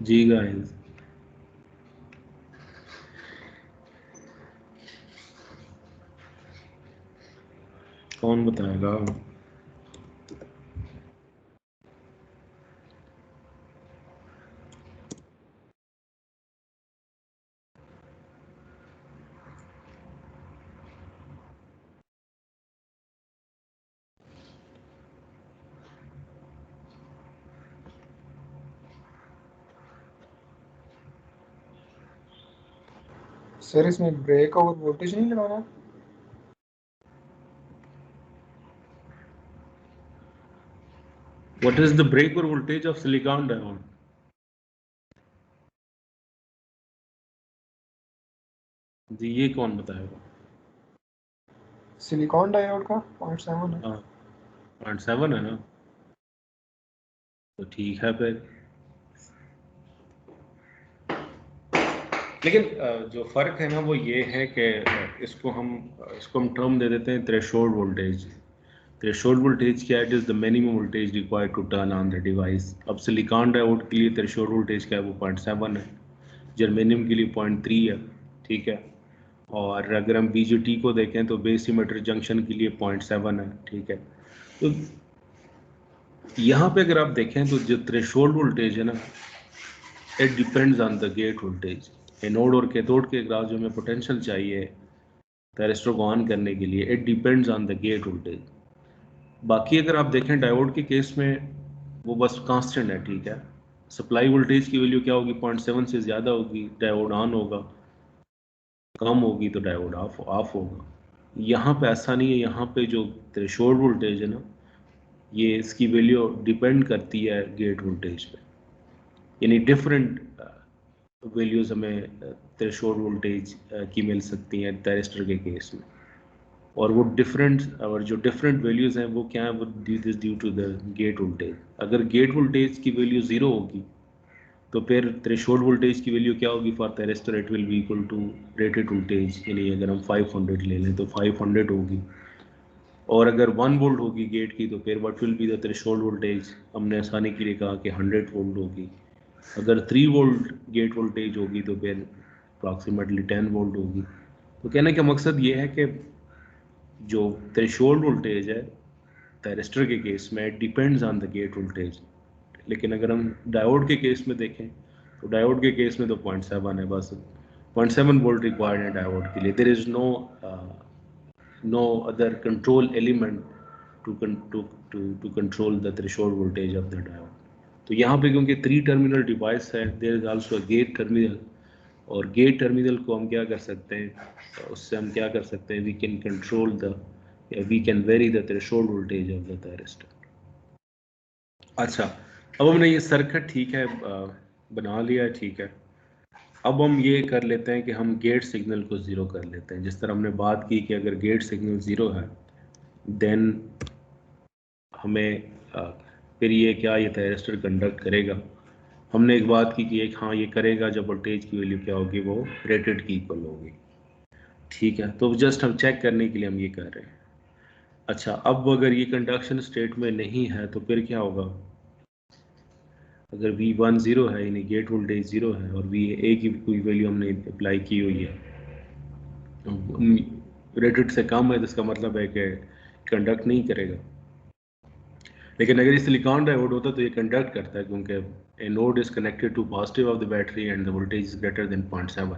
जी गाइस, कौन बताएगा? सर इसमें ब्रेक और वोल्टेज नहीं लगाना? What is the break or voltage of silicon diode? जी ये कौन बताएगा? सिलिकॉन डायोड का 0.7 है। 0.7 है ना, तो ठीक है फिर। लेकिन जो फर्क है ना वो ये है कि इसको हम टर्म दे देते हैं थ्रेशोल्ड वोल्टेज। थ्रेशोल्ड वोल्टेज क्या है? It is the minimum voltage required to turn on the device. अब सिलिकॉन डायोड के लिए थ्रेशोल्ड वोल्टेज क्या है? वो 0.7 है। जर्मेनियम के लिए 0.3 है, ठीक है। और अगर हम बीजेटी को देखें तो बेस इमिटर जंक्शन के लिए 0.7 है, ठीक है। तो यहाँ पे अगर आप देखें तो जो थ्रेशोल्ड वोल्टेज है ना, it depends on the gate voltage. Anode और कैथोड के अक्रॉस जो हमें पोटेंशियल चाहिए थायरिस्टर को ऑन करने के लिए, it depends on the gate voltage. बाकी अगर आप देखें डायोड के केस में वो बस कांस्टेंट है, ठीक है। सप्लाई वोल्टेज की वैल्यू क्या होगी? 0.7 से ज़्यादा होगी, डायोड ऑन होगा, कम होगी तो डायोड ऑफ होगा। यहाँ पे ऐसा नहीं है। यहाँ पे जो थ्रेशोल्ड वोल्टेज है ना, ये इसकी वैल्यू डिपेंड करती है गेट वोल्टेज पे। यानी डिफरेंट वैल्यूज हमें थ्रेशोल्ड वोल्टेज की मिल सकती हैं थायरिस्टर के केस में। और वो डिफरेंट और जो डिफरेंट वैल्यूज हैं वो क्या है? वो due to the gate voltage. अगर गेट वोल्टेज की वैल्यू 0 होगी तो फिर थ्रेशोल्ड वोल्टेज की वैल्यू क्या होगी for thyristor? It will be equal to rated voltage. यानी अगर हम 500 ले लें तो 500 होगी। और अगर 1 वोल्ट होगी गेट की तो फिर what will be the threshold voltage? हमने आसानी के लिए कहा कि 100 वोल्ट होगी। अगर 3 वोल्ट गेट वोल्टेज होगी तो फिर अप्रॉक्सीमेटली 10 वोल्ट होगी। तो कहने का मकसद ये है कि जो थ्रेशोल्ड वोल्टेज है थायरिस्टर के केस में depends on the gate voltage. लेकिन अगर हम डायोड के केस में देखें तो डायोड के केस में तो 0.7 है, बस 0.7 वोल्ट रिक्वायर्ड है डायोड के लिए। There is no other control element to control the threshold voltage of the diode. तो यहाँ पे क्योंकि 3 टर्मिनल डिवाइस है, there is also a gate terminal. और गेट टर्मिनल को हम क्या कर सकते हैं? उससे हम क्या कर सकते हैं? We can control the we can vary the threshold voltage of the thyristor. अच्छा, अब हमने ये सर्किट ठीक है बना लिया है, ठीक है। अब हम ये कर लेते हैं कि हम गेट सिग्नल को ज़ीरो कर लेते हैं। जिस तरह हमने बात की कि अगर गेट सिग्नल ज़ीरो है देन हमें फिर ये क्या ये थायरिस्टर कंडक्ट करेगा। हमने एक बात की कि एक हाँ ये करेगा जब वोल्टेज की वैल्यू क्या होगी? वो रेटेड की इक्वल होगी, ठीक है। तो जस्ट हम चेक करने के लिए हम ये कर रहे हैं। अच्छा, अब अगर ये कंडक्शन स्टेट में नहीं है तो फिर क्या होगा? अगर V1 0 है यानी गेट वोल्टेज 0 है और VA की कोई वैल्यू हमने अप्लाई की हुई है रेटेड से कम है तो इसका मतलब है कि कंडक्ट नहीं करेगा। लेकिन अगर ये सिलिकॉन डायोड होता तो ये कंडक्ट करता है क्योंकि anode is connected to positive of the battery and the voltage is greater than 0.7।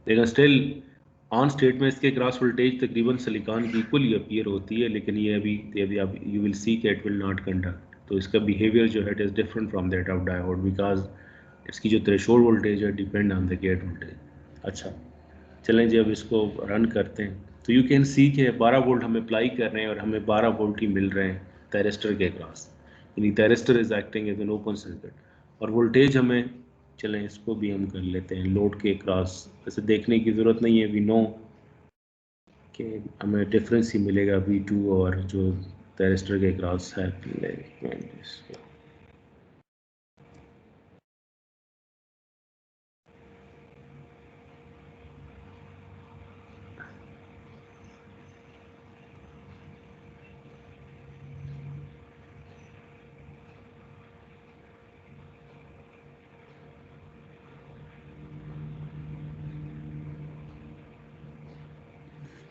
लेकिन स्टिल ऑन स्टेट में इसके क्रॉस वोल्टेज तकरीबन सिलिकॉन की इक्वल ही अपीयर होती है, लेकिन ये अभी आप यू विल सी कि इट विल नॉट कंडक्ट। तो इसका बिहेवियर जो है it is different from that of diode because इसकी जो थ्रेशोल्ड वोल्टेज है depend on the gate voltage. अच्छा चलें जी, अब इसको रन करते हैं। तो यू कैन सी के 12 वोल्ट हम अप्लाई कर रहे हैं और हमें 12 वोल्ट ही मिल रहे हैं थायरिस्टर के क्रॉस। यानी thyristor is acting as an open circuit. और वोल्टेज हमें, चलें इसको भी हम कर लेते हैं लोड के क्रॉस। वैसे देखने की ज़रूरत नहीं है, वी नो कि हमें डिफरेंस ही मिलेगा V2 और जो थायरिस्टर के क्रॉस है।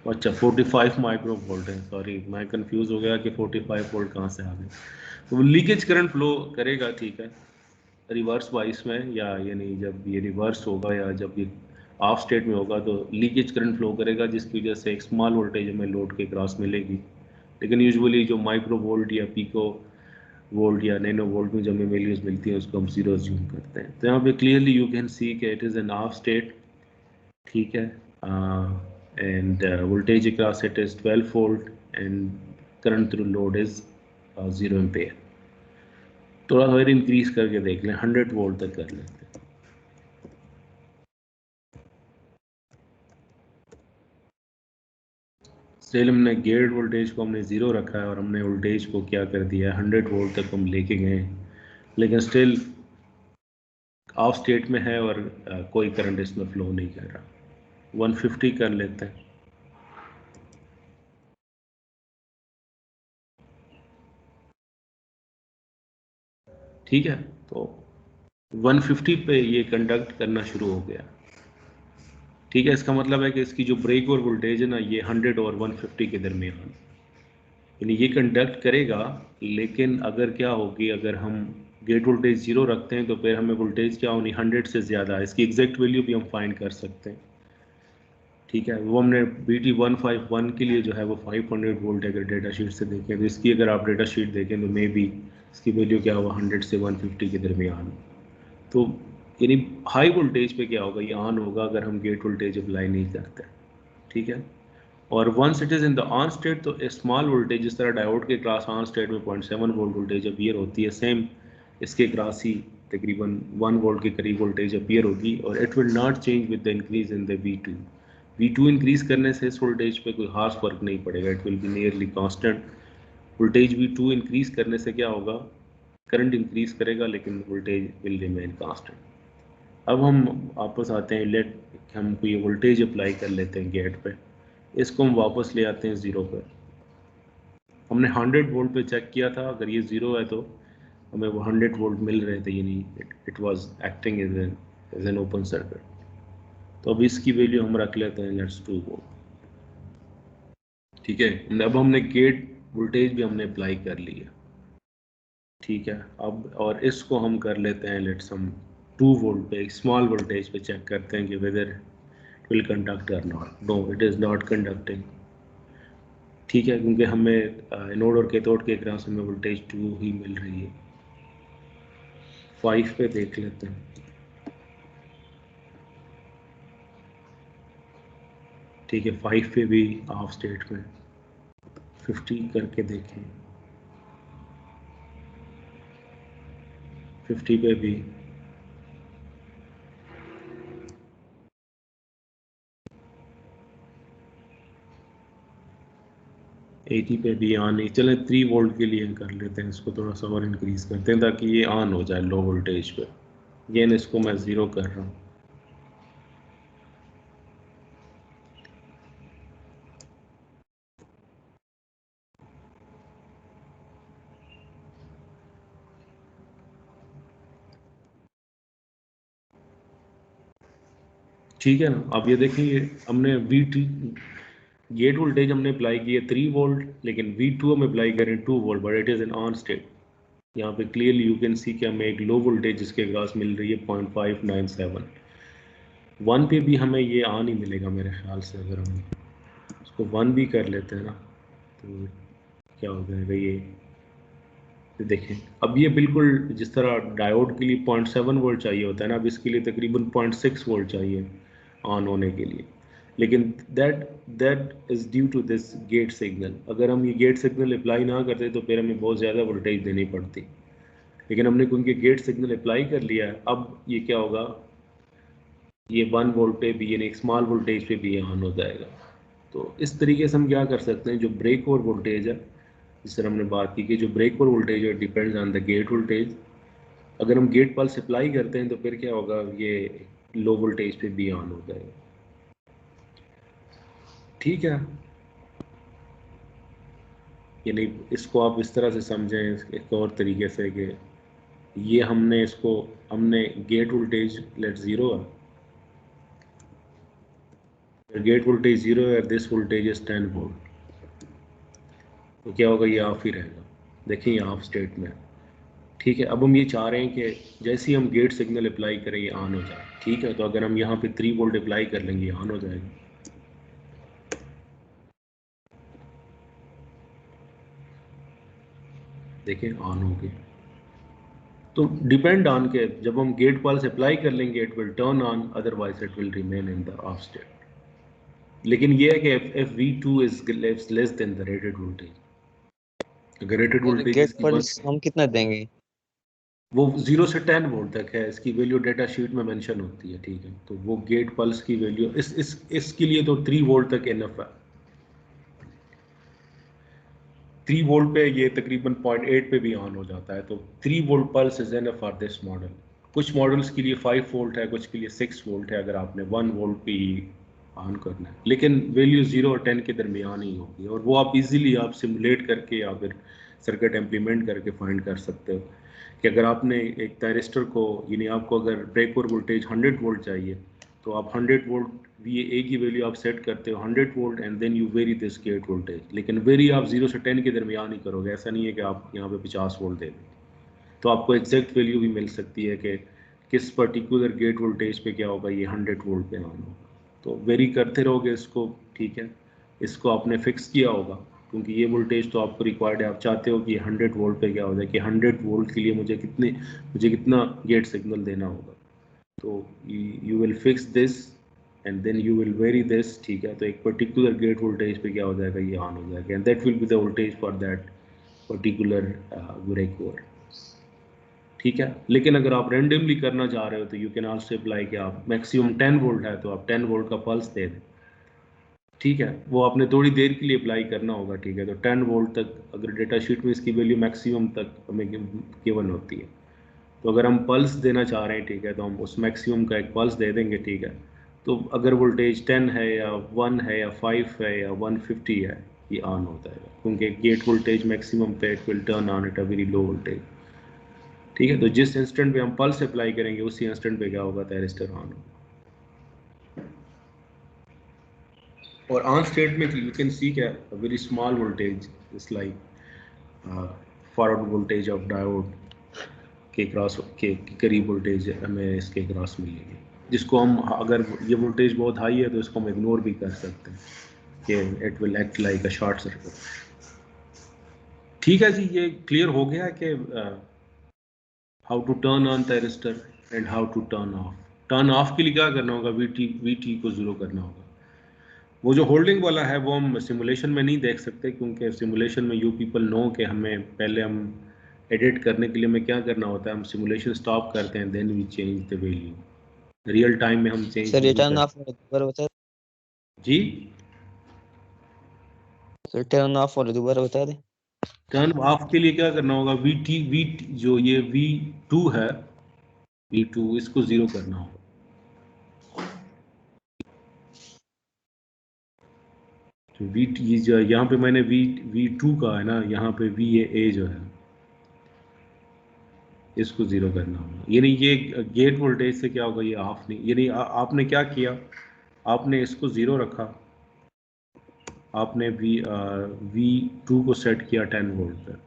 अच्छा 45 माइक्रो वोल्ट है, सॉरी मैं कंफ्यूज हो गया कि 45 वोल्ट कहाँ से आ गए। तो लीकेज करंट फ्लो करेगा, ठीक है, रिवर्स वाइस में, या यानी जब ये रिवर्स होगा या जब ये ऑफ स्टेट में होगा तो लीकेज करंट फ्लो करेगा जिसकी वजह से एक स्मॉल वोल्टेज हमें लोड के क्रॉस मिलेगी। लेकिन यूजुअली जो माइक्रो वोल्ट या पिको वोल्ट या नैनो वोल्ट में जो हमें वैल्यूज मिलती हैं उसको हम जीरो ज्यूम करते हैं। तो यहाँ पे क्लियरली यू कैन सी कि it is N of state, ठीक है, end voltage across it is 12 volt and current through load is 0 ampere. थोड़ा और इंक्रीज करके देख लें, 100 वोल्ट तक कर लेते हैं। स्टिल हमने गेट वोल्टेज को हमने 0 रखा है और हमने वोल्टेज को क्या कर दिया, 100 वोल्ट तक हम लेके गए, लेकिन स्टिल ऑफ स्टेट में है और कोई करंट इसमें फ्लो नहीं कर रहा। 150 कर लेते हैं। ठीक है, तो 150 पे ये कंडक्ट करना शुरू हो गया। ठीक है, इसका मतलब है कि इसकी जो ब्रेक और वोल्टेज है ना, ये 100 और 150 के दरमियान, यानी ये कंडक्ट करेगा। लेकिन अगर क्या होगी, अगर हम गेट वोल्टेज 0 रखते हैं तो फिर हमें वोल्टेज क्या होनी, 100 से ज़्यादा। इसकी एग्जैक्ट वैल्यू भी हम फाइंड कर सकते हैं। ठीक है, वो हमने BT 151 के लिए जो है वो 500 वोल्ट अगर डेटा शीट से देखें, तो इसकी अगर आप डेटा शीट देखें तो मे बी इसकी वैल्यू क्या होगा, 100 से 150 के दरमियान। तो यानी हाई वोल्टेज पे क्या होगा, ये ऑन होगा अगर हम गेट वोल्टेज अप्लाई नहीं करते। ठीक है, और once it is in the on state, तो स्मॉल वोल्टेज जिस तरह डायोड के क्रॉस ऑन स्टेट में 0.7 वोल्ट वोल्टेज अपीयर होती है, सेम इसके क्रॉस ही तकरीबन 1 वोल्ट के करीब वोल्टेज अपीयर होगी, और it will not change with the increase in the V2 increase करने से इस वोल्टेज पे कोई खास फर्क नहीं पड़ेगा, it will be nearly constant. Voltage V2 increase करने से क्या होगा, करंट इंक्रीज करेगा लेकिन वोल्टेज विल रिमेन कांस्टेंट। अब हम वापस आते हैं, लेट हम कोई वोल्टेज अप्लाई कर लेते हैं गेट पे, इसको हम वापस ले आते हैं 0 पर। हमने 100 वोल्ट पे चेक किया था, अगर ये 0 है तो हमें वो 100 वोल्ट मिल रहे थे, यानी it was acting as an open circuit. तो अब इसकी वैल्यू हम रख लेते हैं, लेट्स 2 वोल्ट। ठीक है, अब हमने गेट वोल्टेज भी हमने अप्लाई कर लिया। ठीक है, अब और इसको हम कर लेते हैं, लेट्स हम 2 वोल्ट पे स्मॉल वोल्टेज पे चेक करते हैं कि वेदर इट विल कंडक्ट और not. No, it is not conducting. ठीक है, क्योंकि हमें एनोड और कैथोड के क्रॉस में वोल्टेज 2 ही मिल रही है। 5 पे देख लेते हैं। ठीक है, 5 पे भी ऑफ स्टेट में 50 करके देखें, 50 पे भी, एटी पे भी ऑन नहीं। चलें 3 वोल्ट के लिए कर लेते हैं, इसको थोड़ा सा और इंक्रीज करते हैं ताकि ये ऑन हो जाए लो वोल्टेज पे। अगेन इसको मैं 0 कर रहा हूँ। ठीक है ना, अब ये देखिए हमने VT गेट वोल्टेज हमने अप्लाई किए 3 वोल्ट, लेकिन V2 हम अप्लाई करें 2 volt, but it is an on state. यहाँ पे क्लियरली यू कैन सी कि हमें एक लो वोल्टेज जिसके क्रॉस मिल रही है 0.597। 1 पे भी हमें ये ऑन ही मिलेगा मेरे ख्याल से। अगर हम इसको 1 भी कर लेते हैं ना, तो क्या हो जाएगा ये देखें। अब ये बिल्कुल जिस तरह डायोड के लिए 0.7 वोल्ट चाहिए होता है ना, अब इसके लिए तकरीबन 0.6 वोल्ट चाहिए ऑन होने के लिए। लेकिन that is due to this gate signal. अगर हम ये गेट सिग्नल अप्लाई ना करते तो फिर हमें बहुत ज़्यादा वोल्टेज देनी पड़ती, लेकिन हमने क्योंकि गेट सिग्नल अप्लाई कर लिया है, अब ये क्या होगा, ये 1 वोल्ट पे भी यानी एक स्मॉल वोल्टेज पे भी ये ऑन हो जाएगा। तो इस तरीके से हम क्या कर सकते हैं, जो ब्रेक और वोल्टेज है, जिस तरह हमने बात की कि जो ब्रेक और वोल्टेज है depends on the gate voltage. अगर हम गेट पल्स अप्लाई करते हैं तो फिर क्या होगा, ये लो वोल्टेज पे भी ऑन हो जाएगा। ठीक है, यानी इसको आप इस तरह से समझें एक और तरीके से कि ये हमने गेट वोल्टेज लेट 0 है, गेट वोल्टेज 0 है, दिस वोल्टेज इज 10 वोल्ट, तो क्या होगा, ये ऑफ ही रहेगा। देखिए ये ऑफ स्टेट में। ठीक है, अब हम ये चाह रहे हैं कि जैसे ही हम गेट सिग्नल अप्लाई करें ये ऑन हो जाए। ठीक है, तो अगर हम यहाँ पे 3 वोल्ट अप्लाई कर लेंगे ये ऑन हो जाएगा। देखिए ऑन हो गया। तो डिपेंड ऑन के जब हम गेट पल्स अप्लाई कर लेंगे it will turn on, otherwise it will remain in the of state. लेकिन ये है कि if V2 is less than the rated voltage, अगर रेटेड सर वोल्टेज गेट इसकी पल्स हम कितना देंगे? वो 0 से 10 वोल्ट तक है, इसकी वैल्यू डेटा शीट में मेंशन होती है, ठीक है। तो वो गेट पल्स की वैल्यू इसके लिए तो 3 वोल्ट तक इनफ है। 3 वोल्ट पे ये तकरीबन 0.8 पे भी ऑन हो जाता है, तो 3 volt pulse is enough for this model. कुछ मॉडल्स के लिए 5 वोल्ट है, कुछ के लिए 6 वोल्ट है, अगर आपने 1 वोल्ट पे ही ऑन करना है। लेकिन वैल्यू 0 और 10 के दरमियान ही होगी, और वो आप इजीली आप सिमुलेट करके या फिर सर्किट इम्प्लीमेंट करके फाइंड कर सकते हो कि अगर आपने एक थायरिस्टर को, यानी आपको अगर ब्रेकओवर वोल्टेज 100 वोल्ट चाहिए, तो आप 100 वोल्ट VA की वैल्यू आप सेट करते हो 100 volt and then you vary this gate voltage. लेकिन वेरी आप 0 से 10 के दरमियान ही करोगे, ऐसा नहीं है कि आप यहाँ पे 50 वोल्ट दे दें। तो आपको एग्जैक्ट वैल्यू भी मिल सकती है कि किस पर्टिकुलर गेट वोल्टेज पे क्या होगा, ये 100 वोल्ट पे ऑन होगा। तो वेरी करते रहोगे इसको, ठीक है। इसको आपने फिक्स किया होगा क्योंकि ये वोल्टेज तो आपको रिक्वायर्ड है, आप चाहते हो कि 100 वोल्ट पे क्या हो जाए, कि 100 वोल्ट के लिए मुझे कितना गेट सिग्नल देना होगा। तो you will fix this and then you will vary this, ठीक है। तो एक पर्टिकुलर गेट वोल्टेज पे क्या हो जाएगा, ये ऑन हो जाएगा, and that will be the voltage for that particular breakover, ठीक है। लेकिन अगर आप रैंडमली करना चाह रहे हो तो यू कैन आल्सो अप्लाई कि आप मैक्सिमम 10 वोल्ट है तो आप 10 वोल्ट का पल्स दे दें, ठीक है। वो आपने थोड़ी देर के लिए अप्लाई करना होगा, ठीक है। तो 10 वोल्ट तक अगर डेटा शीट में इसकी वैल्यू मैक्सिमम तक हमें गिवन होती है, तो अगर हम पल्स देना चाह रहे हैं, ठीक है, तो हम उस मैक्सिमम का एक पल्स दे देंगे, ठीक है। तो अगर वोल्टेज 10 है या 1 है या 5 है या 150 है, ये ऑन होता है क्योंकि गेट वोल्टेज मैक्सिमम पे it will turn on at a very low voltage, ठीक है। तो जिस इंस्टेंट पे हम पल्स अप्लाई करेंगे उसी इंस्टेंट पे क्या होगा, थायरिस्टर ऑन होगा। और ऑन स्टेट में यू कैन सी क्या very small voltage is like forward voltage of diode के क्रॉस के करीब वोल्टेज हमें इसके क्रॉस मिलेगी, जिसको हम, अगर ये वोल्टेज बहुत हाई है तो इसको हम इग्नोर भी कर सकते हैं कि it will act like a short circuit. ठीक है जी, ये क्लियर हो गया कि how to turn on thyristor and how to turn off. Turn off के लिए क्या करना होगा, वीटी को जीरो करना होगा। वो जो होल्डिंग वाला है वो हम सिमुलेशन में नहीं देख सकते क्योंकि सिमुलेशन में यू पीपल नो कि हमें पहले हम एडिट करने के लिए हमें क्या करना होता है, हम सिमुलेशन स्टॉप करते हैं then we change the value. Real time में हम चेंज सर नहीं रिटर्न कर ऑफ दोबारा बता जी। रिटर्न ऑफ और दोबारा बता दें। टर्न ऑफ के लिए क्या करना होगा, वी जो ये V2 है, V2 इसको जीरो करना होगा। तो ये जो यहाँ पे मैंने V2 का है ना, यहाँ पे VA जो है इसको जीरो करना होगा। यानी ये गेट वोल्टेज से क्या होगा, ये ऑफ नहीं, यानी आपने क्या किया, आपने इसको ज़ीरो रखा, आपने V2 को सेट किया 10 वोल्ट पर,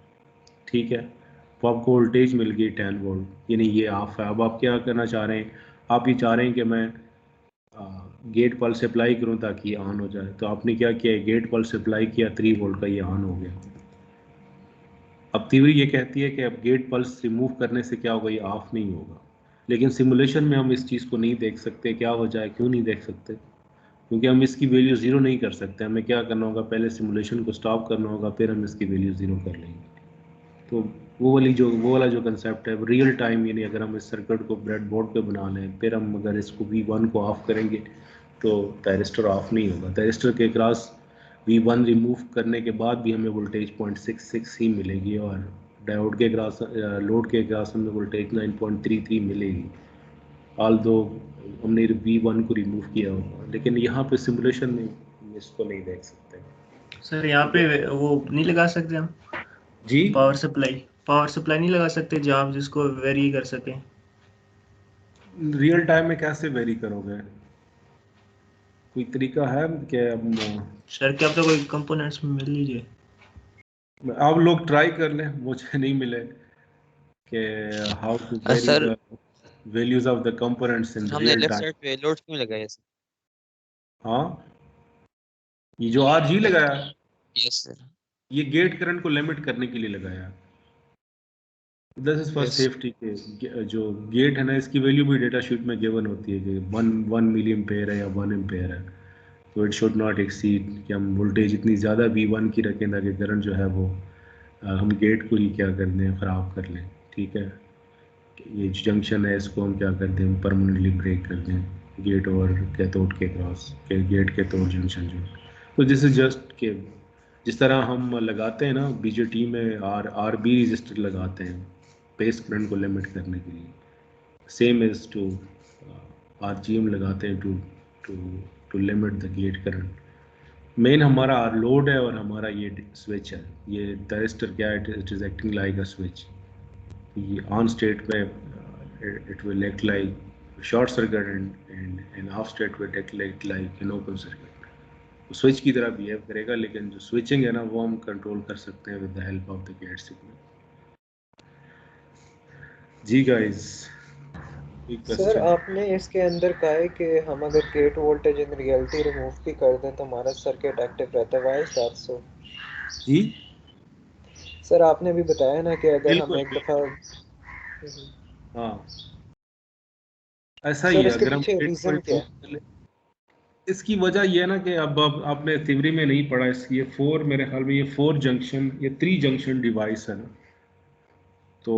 ठीक है। तो आपको वोल्टेज मिल गई 10 वोल्ट, यानी ये ऑफ है। अब आप क्या करना चाह रहे हैं, आप ये चाह रहे हैं कि मैं गेट पल्स अप्लाई करूं ताकि ये ऑन हो जाए। तो आपने क्या किया, गेट पल्स अप्लाई किया 3 वोल्ट का, ये ऑन हो गया। अब थ्योरी ये कहती है कि अब गेट पल्स रिमूव करने से क्या होगा, ये ऑफ नहीं होगा। लेकिन सिमुलेशन में हम इस चीज़ को नहीं देख सकते, क्या हो जाए, क्यों नहीं देख सकते, क्योंकि हम इसकी वैल्यू ज़ीरो नहीं कर सकते। हमें क्या करना होगा, पहले सिमुलेशन को स्टॉप करना होगा, फिर हम इसकी वैल्यू ज़ीरो कर लेंगे। तो वो वाला जो कंसेप्ट है रियल टाइम, यानी अगर हम इस सर्किट को ब्रेड बोर्ड पे बना लें, फिर हम अगर इसको V1 को ऑफ करेंगे तो थायरिस्टर ऑफ नहीं होगा। थायरिस्टर के क्रॉस V1 रिमूव करने के बाद भी हमें वोल्टेज 0.66 ही मिलेगी, और डायोड के क्रॉस लोड के क्रॉस हमें वोल्टेज 9.33 मिलेगी, ऑल दो हमने V1 को रिमूव किया होगा। लेकिन यहाँ पे सिमुलेशन में हम इसको नहीं देख सकते। सर यहाँ पे वो नहीं लगा सकते हम जी, पावर सप्लाई नहीं लगा सकते जहाँ आप जिसको वेरी कर सकें। रियल टाइम में कैसे वेरी करोगे, कोई तरीका है कि हम, सर क्या पता कोई कंपोनेंट्स में मिल लीजिए। आप लोग ट्राई कर लें, मुझे नहीं मिले कि how to vary sir the values of the components in हमने रियल लेफ्ट टाइम। साइड पे लोड क्यों लगाया सर? हाँ, ये जो RG लगाया, यस सर। ये गेट करंट को लिमिट करने के लिए लगाया। This is for Yes. Safety के जो गेट है ना, इसकी वैल्यू भी डेटा शीट में गिवन होती है कि 1 मिली एम्पेयर है या 1 एम्पेयर है, तो इट शुड नॉट एक्सीड कि हम वोल्टेज इतनी ज़्यादा V1 की रखें ताकि करंट जो है वो हम गेट को ही क्या कर दें, ख़राब कर लें। ठीक है, ये जंक्शन है इसको हम क्या कर दें, हम परमानेंटली ब्रेक कर दें गेट और कैथोड के क्रॉस के गेट कैथोड जंक्शन जो। तो दिस इज जस्ट के जिस तरह हम लगाते हैं ना बीजेटी में आर बी रजिस्टर लगाते हैं बेस करंट को लिमिट करने के लिए, सेम इज टू RGM लगाते हैं to to limit the gate current. Main हमारा आर लोड है और हमारा ये स्विच है, ये थरिस्टर क्या है, it is acting like a switch. ये ऑन स्टेट में it will act like short circuit end of state will act like an open circuit. Switch की तरह बिहेव करेगा, लेकिन जो स्विचिंग है ना वो हम कंट्रोल कर सकते हैं with the help of the gate signal. जी गाइस, सर आपने इसके अंदर कहा है कि हम अगर gate voltage in reality remove भी कर दें तो हमारा सर्किट एक्टिव रहता है। Why is that so? जी सर आपने भी बताया ना कि अगर हम बिल्कुल एक दफ़ा हाँ ऐसा ही सर है। इसके अगर हम पीछे गेट को रीज़न क्या रिमूव है? कर ले, इसकी वजह ये है ना कि अब आपने थ्योरी में नहीं पढ़ा, इसकी ये 4 मेरे ख्याल में ये 4 जंक्शन, ये 3 जंक्शन डिवाइस है ना। तो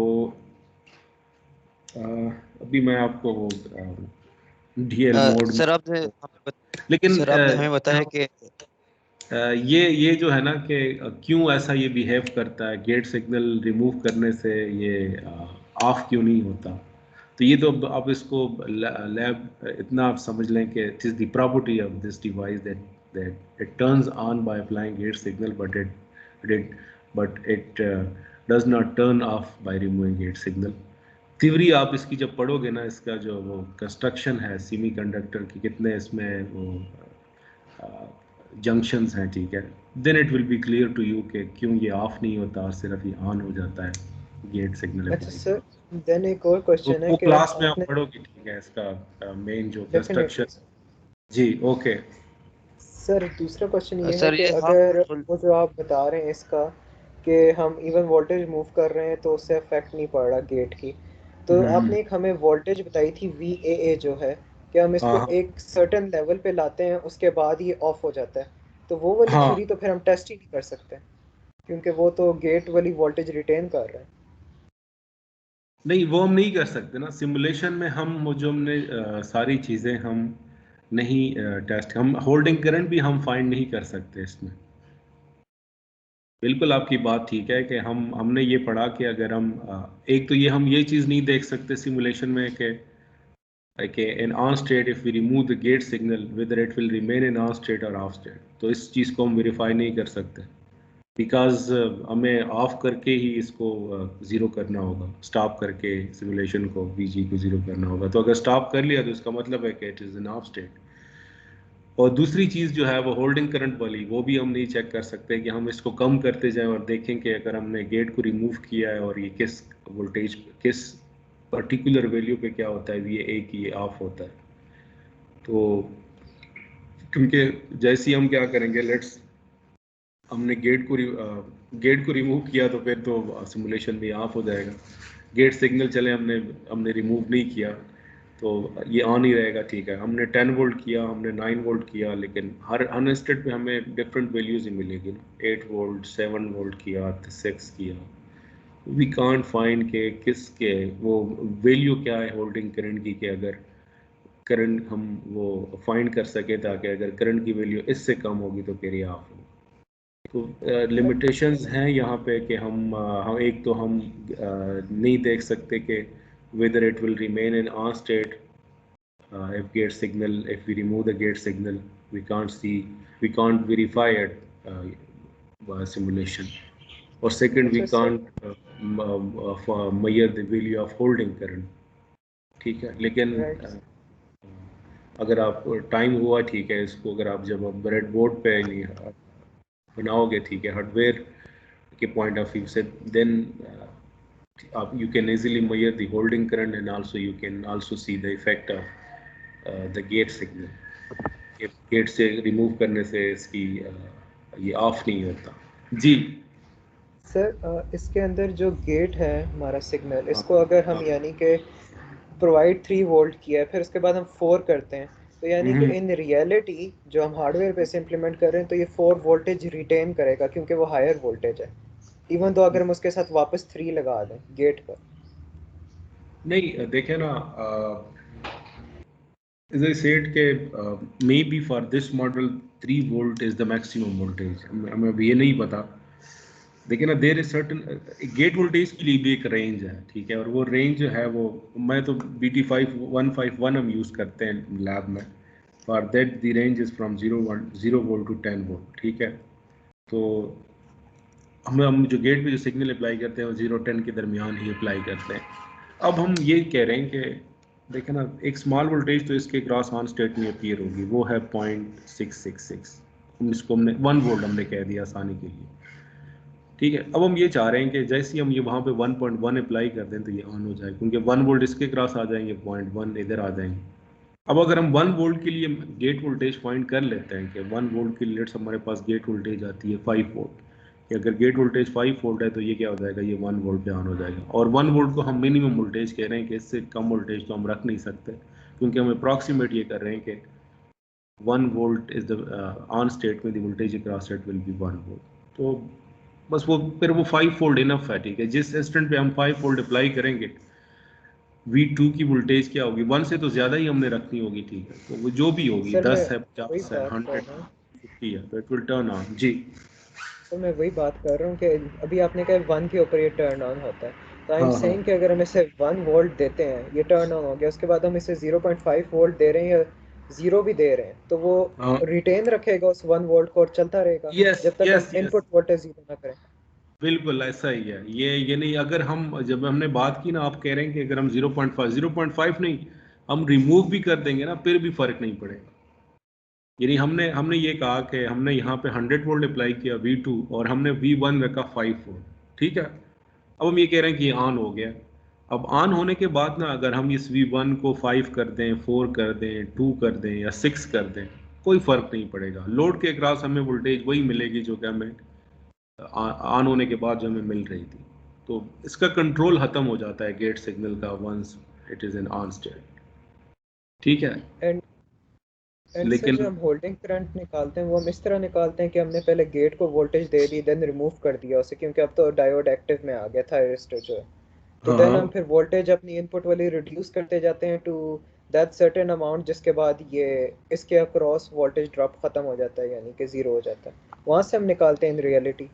अभी मैं आपको वो DL मोड में, सर आपने लेकिन सर आपने हमें बताया कि ये जो है ना कि क्यों ऐसा ये बिहेव करता है, गेट सिग्नल रिमूव करने से ये ऑफ क्यों नहीं होता। तो ये तो आप इसको लैब इतना आप समझ लें कि it is the property of this device that it turns on by applying gate signal but it does not turn off by removing gate signal. Theory आप इसकी जब पढ़ोगे ना, इसका जो वो कंस्ट्रक्शन है सेमीकंडक्टर की, कितने इसमें वो जंक्शंस हैं, ठीक है, then it will be clear to you कि क्यों ये ऑफ नहीं होता और सिर्फ ये ऑन हो जाता है गेट सिग्नल अच्छा अप्लाई सर, करने। देन एक और तो क्वेश्चन है वो कि क्लास में आप आपने पढ़ोगे, ठीक है, इसका मेन जो डेफिनेटली कंस्ट्रक्शन। जी ओके। सर दूसरा क्वेश्चन ये है सर कि ये हाफ अगर कंट्रोल वो जो आप बता रहे हैं इसका कि हम इवन वोल्टेज मूव कर रहे हैं तो उससे अफेक्ट नहीं पड़ रहा गेट की, तो आपने एक हमें वोल्टेज बताई थी VAA जो है कि हम हाँ इसको हाँ एक सर्टेन लेवल पे लाते हैं उसके बाद ये ऑफ हो जाता है, तो वो वाली हाँ थ्योरी तो फिर हम टेस्ट ही नहीं कर सकते क्योंकि वो तो गेट वाली वोल्टेज रिटेन कर रहा है। नहीं, वो हम नहीं कर सकते ना सिमुलेशन में। हम वो जो हमने सारी चीज़ें हम नहीं टेस्ट, हम होल्डिंग करंट भी हम फाइंड नहीं कर सकते इसमें। बिल्कुल आपकी बात ठीक है कि हमने ये पढ़ा कि अगर हम एक तो ये हम ये चीज़ नहीं देख सकते सिमुलेशन में कि in on state if we remove the gate signal whether it will remain in on state or off state, तो इस चीज़ को हम वेरीफाई नहीं कर सकते बिकॉज हमें ऑफ करके ही इसको ज़ीरो करना होगा, स्टॉप करके सिमुलेशन को VG को ज़ीरो करना होगा। तो अगर स्टॉप कर लिया तो इसका मतलब है कि it is in of state. और दूसरी चीज़ जो है वो होल्डिंग करंट वाली, वो भी हम नहीं चेक कर सकते कि हम इसको कम करते जाएं और देखें कि अगर हमने गेट को रिमूव किया है और ये किस वोल्टेज, किस पर्टिकुलर वैल्यू पे क्या होता है, ये एक ये ऑफ होता है। तो क्योंकि जैसे ही हम क्या करेंगे, लेट्स हमने गेट को रिमूव किया तो फिर तो सिमुलेशन भी ऑफ हो जाएगा। गेट सिग्नल चले हमने रिमूव नहीं किया तो ये ऑन ही रहेगा, ठीक है। हमने 10 वोल्ट किया, हमने 9 वोल्ट किया, लेकिन हर अनस्टेड पे हमें डिफरेंट वैल्यूज ही मिलेगी ना। 8 वोल्ट, 7 वोल्ट किया, 6 किया, वी कांट फाइंड के किसके वो वैल्यू क्या है होल्डिंग करंट की, कि अगर करंट हम वो फाइंड कर सके ताकि अगर करंट की वैल्यू इससे कम होगी तो फिर ये ऑफ होगा। तो लिमिटेशंस हैं यहाँ पे कि हम एक तो हम नहीं देख सकते कि whether it will remain in on state if gate signal, if we remove the gate signal we can't see, we can't verify it by simulation, or second we अच्छा sir, can't measure the value of holding current, ठीक है। लेकिन right अगर आप time हुआ, ठीक है, इसको अगर आप जब आप ब्रेड बोर्ड पे बनाओगे, ठीक है, हार्डवेयर के पॉइंट ऑफ व्यू से, देन आप you can easily measure the holding current and also you can also see the effect of the gate signal. Gate से रिमूव करने से इसकी ये ऑफ नहीं होता। जी सर इसके अंदर जो गेट है हमारा सिग्नल, इसको अगर हम यानी कि प्रोवाइड 3 वोल्ट किया है, फिर उसके बाद हम 4 करते हैं, तो यानी कि इन रियलिटी जो हम हार्डवेयर पे से इम्प्लीमेंट कर रहे हैं तो ये 4 वोल्टेज रिटेन करेगा क्योंकि वो हायर वोल्टेज है, इवन तो अगर हम उसके साथ वापस 3 लगा दें गेट पर। नहीं देखे ना, as I said के maybe for this model 3 volt is the maximum voltage। हमें अभी ये नहीं पता, देखिए ना there is certain gate voltage के लिए भी एक रेंज है, ठीक है, और वो रेंज जो है वो मैं तो BT5151 हम यूज़ करते हैं लैब में, for that the range is from 0 volt to 10 volt, ठीक है। तो हम जो गेट पे जो सिग्नल अप्लाई करते हैं वो 0-10 के दरमियान ही अप्लाई करते हैं। अब हम ये कह रहे हैं कि देखें ना, एक स्मॉल वोल्टेज तो इसके क्रॉस ऑन स्टेट में अपीयर होगी, वो है 0.666, इसको हमने 1 वोल्ट हमने कह दिया आसानी के लिए, ठीक है। अब हम ये चाह रहे हैं कि जैसे ही हम ये वहाँ पे 1.1 अप्लाई कर दें तो ये ऑन हो जाए, क्योंकि 1 वोल्ट इसके क्रॉस आ जाएंगे, 0.1 इधर आ जाएंगे। अब अगर हम 1 वोल्ट के लिए गेट वोल्टेज फाइंड कर लेते हैं कि 1 वोल्ट के लिए लेट्स हमारे पास गेट वोल्टेज आती है 5 वोल्ट, कि अगर गेट वोल्टेज 5 वोल्ट है तो ये क्या हो जाएगा, ये 1 वोल्ट पे ऑन हो जाएगा। और 1 वोल्ट को हम मिनिमम वोल्टेज कह रहे हैं कि इससे कम वोल्टेज तो हम रख नहीं सकते, क्योंकि हम अप्रॉक्सीमेट ये कर रहे हैं कि 1 volt is the on state में the voltage across state will be 1 volt. तो बस वो फिर वो 5 फोल्ड इनफ है, ठीक है। जिस इंस्टेंट पे हम 5 फोल्ड अप्लाई करेंगे V2 की वोल्टेज क्या होगी, 1 से तो ज़्यादा ही हमने रखनी होगी, ठीक है। तो वो जो भी होगी, सर 10 मैं है, वही 50 है, बात कर 100 रहा हूँ 50 है, तो इट विल टर्न ऑन। जी तो मैं वही बात कर रहा हूँ कि अभी आपने कहा 1 के ऊपर ये टर्न ऑन होता है, तो आई एम हाँ हाँ सेइंग कि अगर हम इसे 1 वोल्ट देते हैं, ये टर्न ऑन हो गया, उसके बाद हम इसे 0.5 वोल्ट दे रहे हैं या 0 भी दे रहे हैं, तो वो हाँ, रिटेन रखेगा उस 1 वोल्ट को और चलता रहेगा यस जब तक हम यस यस, इनपुट वोल्टेज 0 ना करें। बिल्कुल ऐसा ही है। ये नहीं, अगर हम जब हमने बात की ना, आप कह रहे हैं कि अगर हम 0.5 नहीं, हम रिमूव भी कर देंगे ना, फिर भी फर्क नहीं पड़ेगा। यानी हमने हमने ये कहा कि हमने यहाँ पे 100 वोल्ट अप्लाई किया V2 और हमने V1 रखा 5 वोल्ट, ठीक है। अब हम ये कह रहे हैं कि ये ऑन हो गया। अब ऑन होने के बाद ना, अगर हम इस V1 को 5 कर दें, 4 कर दें, 2 कर दें या 6 कर दें, कोई फर्क नहीं पड़ेगा। लोड के अक्रॉस हमें वोल्टेज वही मिलेगी जो कि हमें ऑन होने के बाद जो हमें मिल रही थी। तो इसका कंट्रोल खत्म हो जाता है गेट सिग्नल का once it is in on state, ठीक है। एंड सर लेकिन जो हम होल्डिंग करंट निकालते हैं वो हम इस तरह निकालते हैं कि हमने पहले गेट को वोल्टेज दे दी, देन रिमूव कर दिया उसे, क्योंकि अब तो डायोड एक्टिव में आ गया था थायरिस्टर जो है, तो हाँ देन हाँ, हम फिर वोल्टेज अपनी इनपुट वाली रिड्यूस करते जाते हैं टू दैट सर्टेन अमाउंट, जिसके बाद ये इसके अक्रॉस वोल्टेज ड्रॉप खत्म हो जाता है, यानी कि 0 हो जाता है, वहाँ से हम निकालते हैं इन रियलिटी।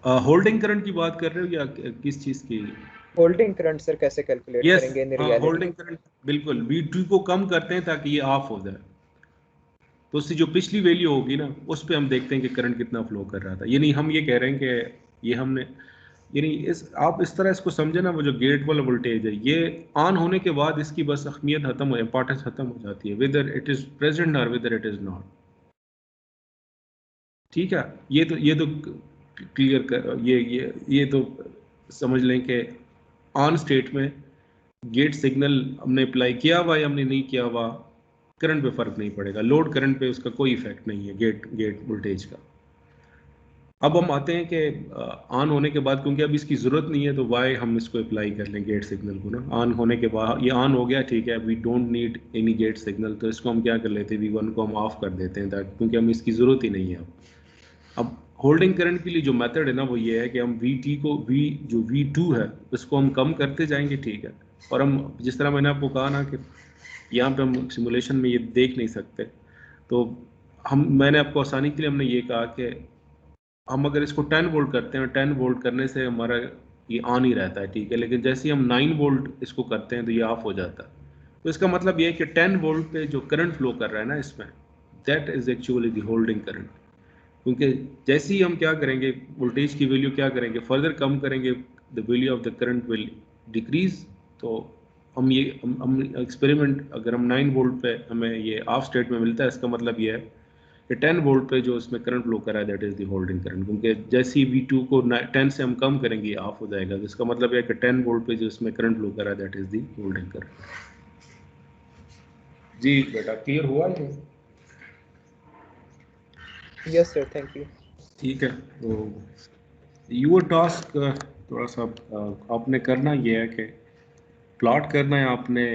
होल्डिंग करंट की बात कर रहे हो या किस चीज़ की? होल्डिंग करंट सर कैसे कैलकुलेट यस, करेंगे इन हाँ, रियलिटी? होल्डिंग करंट बिल्कुल V2 को कम करते हैं ताकि ये ऑफ हो जाए, तो उससे जो पिछली वैल्यू होगी ना, उस पर हम देखते हैं कि करंट कितना फ्लो कर रहा था। यानी हम ये कह रहे हैं कि ये हमने, यानी इस आप इस तरह इसको समझे ना, वो जो गेट वाला वोल्टेज है, ये ऑन होने के बाद इसकी बस अहमियत खत्म हो, इंपॉर्टेंस खत्म हो जाती है, वेदर इट इज़ प्रेजेंट और वेदर इट इज़ नॉट, ठीक है। ये तो क्लियर कर, ये तो समझ लें कि ऑन स्टेट में गेट सिग्नल हमने अप्लाई किया हुआ या हमने नहीं किया हुआ, करंट पे फर्क नहीं पड़ेगा, लोड करंट पे उसका कोई इफेक्ट नहीं है गेट वोल्टेज का। अब हम आते हैं कि ऑन होने के बाद, क्योंकि अब इसकी ज़रूरत नहीं है, तो वाई हम इसको अप्लाई कर लें गेट सिग्नल को ना। ऑन होने के बाद ये ऑन हो गया, ठीक है, we don't need any gate signal, तो इसको हम क्या कर लेते हैं, V1 को हम ऑफ कर देते हैं, ताकि क्योंकि हमें इसकी ज़रूरत ही नहीं है। अब होल्डिंग करंट के लिए जो मेथड है ना, वो ये है कि हम जो V2 है उसको हम कम करते जाएंगे, ठीक है। और हम जिस तरह मैंने आपको कहा ना कि यहाँ पे हम सिमुलेशन में ये देख नहीं सकते, तो मैंने आपको आसानी के लिए हमने ये कहा कि हम अगर इसको 10 वोल्ट करते हैं, 10 वोल्ट करने से हमारा ये ऑन ही रहता है, ठीक है। लेकिन जैसे ही हम 9 वोल्ट इसको करते हैं तो ये ऑफ हो जाता है। तो इसका मतलब ये है कि 10 वोल्ट पे जो करंट फ्लो कर रहा है ना इसमें, that is actually the holding current. क्योंकि जैसे ही हम क्या करेंगे, वोल्टेज की वैल्यू क्या करेंगे, फर्दर कम करेंगे, the value of the current will decrease. तो हम एक्सपेरिमेंट, अगर हम 9 वोल्ट पे हमें ये ऑफ स्टेट में मिलता है, इसका मतलब ये है कि 10 वोल्ट पे जो इसमें करंट फ्लो कर रहा है, that is the holding current. क्योंकि जैसे ही V2 को 10 से हम कम करेंगे, ये ऑफ हो जाएगा, तो इसका मतलब है कि 10 वोल्ट पे जो इसमें करंट फ्लो कर रहा है, that is the holding current. जी बेटा, क्लियर हुआ ये? Yes sir, thank you. ठीक है। तो यूर टास्क थोड़ा सा आपने करना ये है कि प्लॉट करना है आपने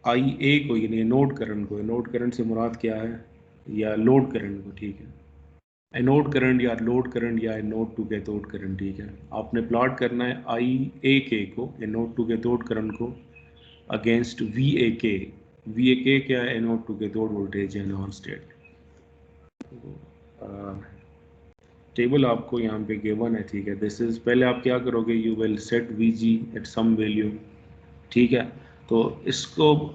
आई ए को, यानी नोड करंट को। नोड करंट से मुराद क्या है, या लोड करंट को, ठीक है। एनोड करंट या लोड करंट या एनोड टू कैथोड करंट, ठीक है। आपने प्लॉट करना है आई ए के को, एनोड टू कैथोड करंट को, अगेंस्ट वी ए के। वी ए के क्या है, एनोड टू कैथोड वोल्टेज है नॉन स्टेट। टेबल आपको यहाँ पे गिवन है, ठीक है। दिस इज, पहले आप क्या करोगे, you will set V G at some value, ठीक है। तो इसको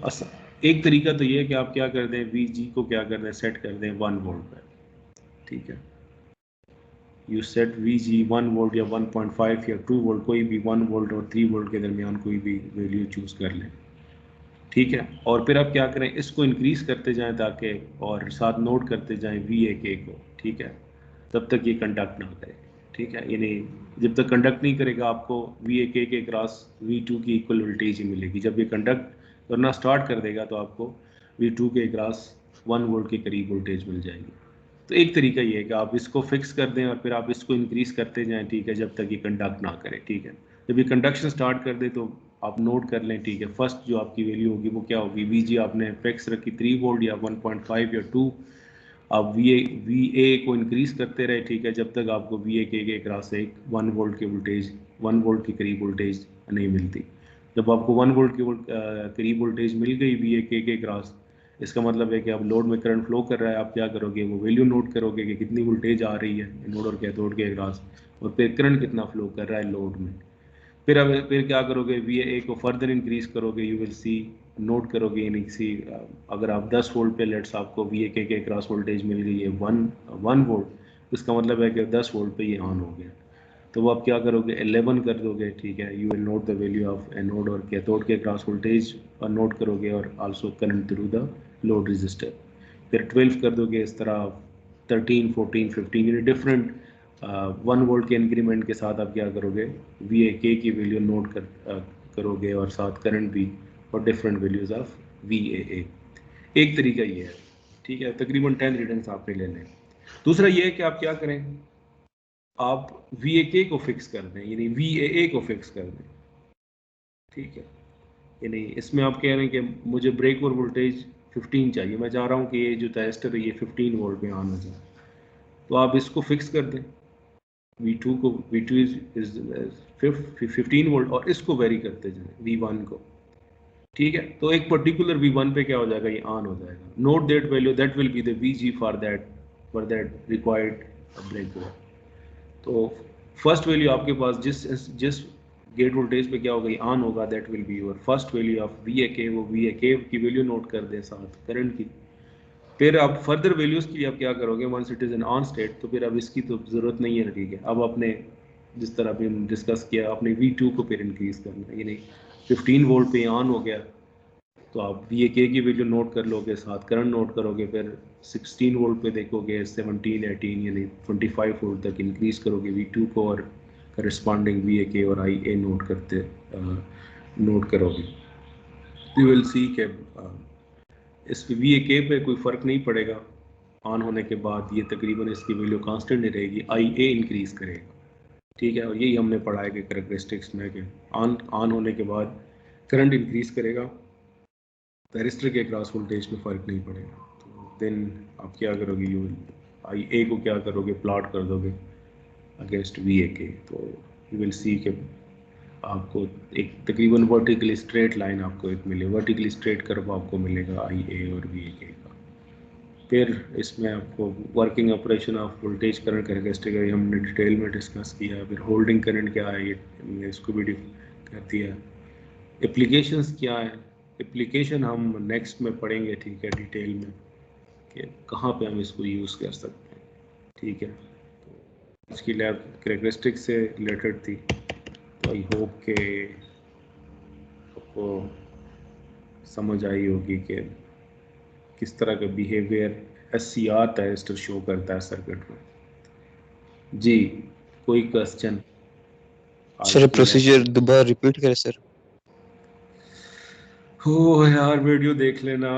एक तरीका तो ये है कि आप क्या कर दें, वी जी को क्या कर दें, सेट कर दें 1 वोल्ट पर, ठीक है। You set V ji 1 volt या 1.5 या 2 वोल्ट, कोई भी 1 वोल्ट और 3 वोल्ट के दरमियान कोई भी वैल्यू चूज़ कर लें, ठीक है। और फिर आप क्या करें, इसको इंक्रीज करते जाएं ताकि, और साथ नोट करते जाएं वी ए के को, ठीक है, तब तक ये कंडक्ट ना करे, ठीक है। यानी जब तक कंडक्ट नहीं करेगा आपको वी ए के क्रॉस वी टू की इक्वल वोल्टेज ही मिलेगी। जब ये कंडक्ट करना स्टार्ट कर देगा तो आपको वी टू के क्रॉस 1 वोल्ट के करीब वोल्टेज मिल जाएगी। तो एक तरीका ये है कि आप इसको फिक्स कर दें और फिर आप इसको इंक्रीज करते जाएं, ठीक है, जब तक ये कंडक्ट ना करे, ठीक है। जब ये कंडक्शन स्टार्ट कर दे तो आप नोट कर लें, ठीक है। फर्स्ट जो आपकी वैल्यू होगी वो क्या होगी, वी जी आपने फिक्स रखी 3 वोल्ट या 1.5 या 2। आप वी ए को इंक्रीज करते रहे, ठीक है, जब तक आपको वी ए के क्रॉस एक 1 वोल्ट की वोल्टेज, 1 वोल्ट के करीब वोल्टेज नहीं मिलती। जब आपको 1 वोल्ट के करीब वोल्टेज मिल गई वी ए के क्रॉस, इसका मतलब है कि अब लोड में करंट फ्लो कर रहा है। आप क्या करोगे, वो वैल्यू नोट करोगे कि कितनी वोल्टेज आ रही है नोड और कैथोड के क्रॉस, और फिर करंट कितना फ्लो कर रहा है लोड में। फिर क्या करोगे, वी ए को फर्दर इंक्रीज करोगे, यू विल सी, नोट करोगे, यानी सी अगर आप 10 वोल्ट पे लेट्स आपको वी ए के क्रॉस वोल्टेज मिल गई है 1 वोल्ट, इसका मतलब है कि 10 वोल्ट पे ये ऑन हो गया। तो वो आप क्या करोगे, 11 कर दोगे, ठीक है। You will note the value of anode और कैथोड के क्रॉस वोल्टेज और नोट करोगे, और also current through the load register. फिर 12 कर दोगे, इस तरह 13, 14, 15 यानी डिफरेंट 1 वोल्ट के इंक्रीमेंट के साथ आप क्या करोगे, वी ए के की वैल्यू नोट करोगे, और साथ करंट भी, और different values of V A. एक तरीका ये है, ठीक है। तकरीबन 10 रिटर्न्स आपने लेने हैं। दूसरा ये है कि आप क्या करें, आप वी ए के को फिक्स कर दें, यानी वी ए को फिक्स कर दें, ठीक है। यानी इसमें आप कह रहे हैं कि मुझे ब्रेक और वोल्टेज 15 चाहिए, मैं चाह रहा हूँ कि ये जो टेस्टर है ये 15 वोल्ट में ऑन हो जाए, तो आप इसको फिक्स कर दें V2 को, V2 इज 15 वोल्ट, और इसको वेरी करते जाएं V1 को, ठीक है। तो एक पर्टिकुलर V1 पे क्या हो जाएगा, ये ऑन हो जाएगा। Note that value, that will be the VG for that required break over. तो फर्स्ट वैल्यू आपके पास जिस गेट वोल्टेज पे क्या होगा, ये ऑन होगा, that will be your first value of V A के। वो वी ए के की वैल्यू नोट कर दें साथ करंट की। फिर आप फर्दर वैल्यूज़ के लिए आप क्या करोगे, once it is an on state, तो फिर अब इसकी तो ज़रूरत नहीं है, ठीक है। अब आपने जिस तरह अभी हम डिस्कस किया, आपने V2 को फिर इंक्रीज़ करना है, यानी 15 वोल्ट पे ऑन हो गया तो आप वी ए के की वैल्यू नोट कर लोगे, साथ करंट नोट करोगे, फिर 16 वोल्ट पे देखोगे, 17, 18 यानी 25 वोल्ट तक इंक्रीज़ करोगे V2 को, और करस्पॉन्डिंग वी ए के और आई ए नोट करोगे। यू विल सी के इस वी ए के पे कोई फ़र्क नहीं पड़ेगा ऑन होने के बाद, ये तकरीबन इसकी वैल्यू कांस्टेंट नहीं रहेगी, आई ए इंक्रीज़ करेगा, ठीक है। और यही हमने पढ़ा है कि करेक्टरिस्टिक्स में कि ऑन होने के बाद करंट इंक्रीज़ करेगा, थैरिस्टर के क्रॉस वोल्टेज में फ़र्क नहीं पड़ेगा। तो देन आप क्या करोगे, यू आई ए को क्या करोगे, प्लॉट कर दोगे अगेंस्ट वी ए के। तो यू विल सी के आपको एक तकरीबन वर्टिकली स्ट्रेट लाइन आपको एक मिले, वर्टिकली स्ट्रेट कर्व आपको मिलेगा आई ए और वी ए के का। फिर इसमें आपको working operation of voltage current characteristic हमने डिटेल में डिस्कस किया। फिर होल्डिंग करंट क्या है, ये इसको भी कर दिया। एप्लीकेशंस क्या है, एप्लीकेशन हम नेक्स्ट में पढ़ेंगे, ठीक है, डिटेल में कि कहाँ पे हम इसको यूज़ कर सकते हैं, ठीक है। तो इसकी लैब कैरेक्टरिस्टिक से रिलेटेड थी, तो आई होप के आपको समझ आई होगी कि किस तरह का बिहेवियर SCR थैरिस्टर शो करता है सर्किट में। जी, कोई क्वेश्चन? सर प्रोसीजर दोबारा रिपीट करें सर। हो यार, वीडियो देख लेना।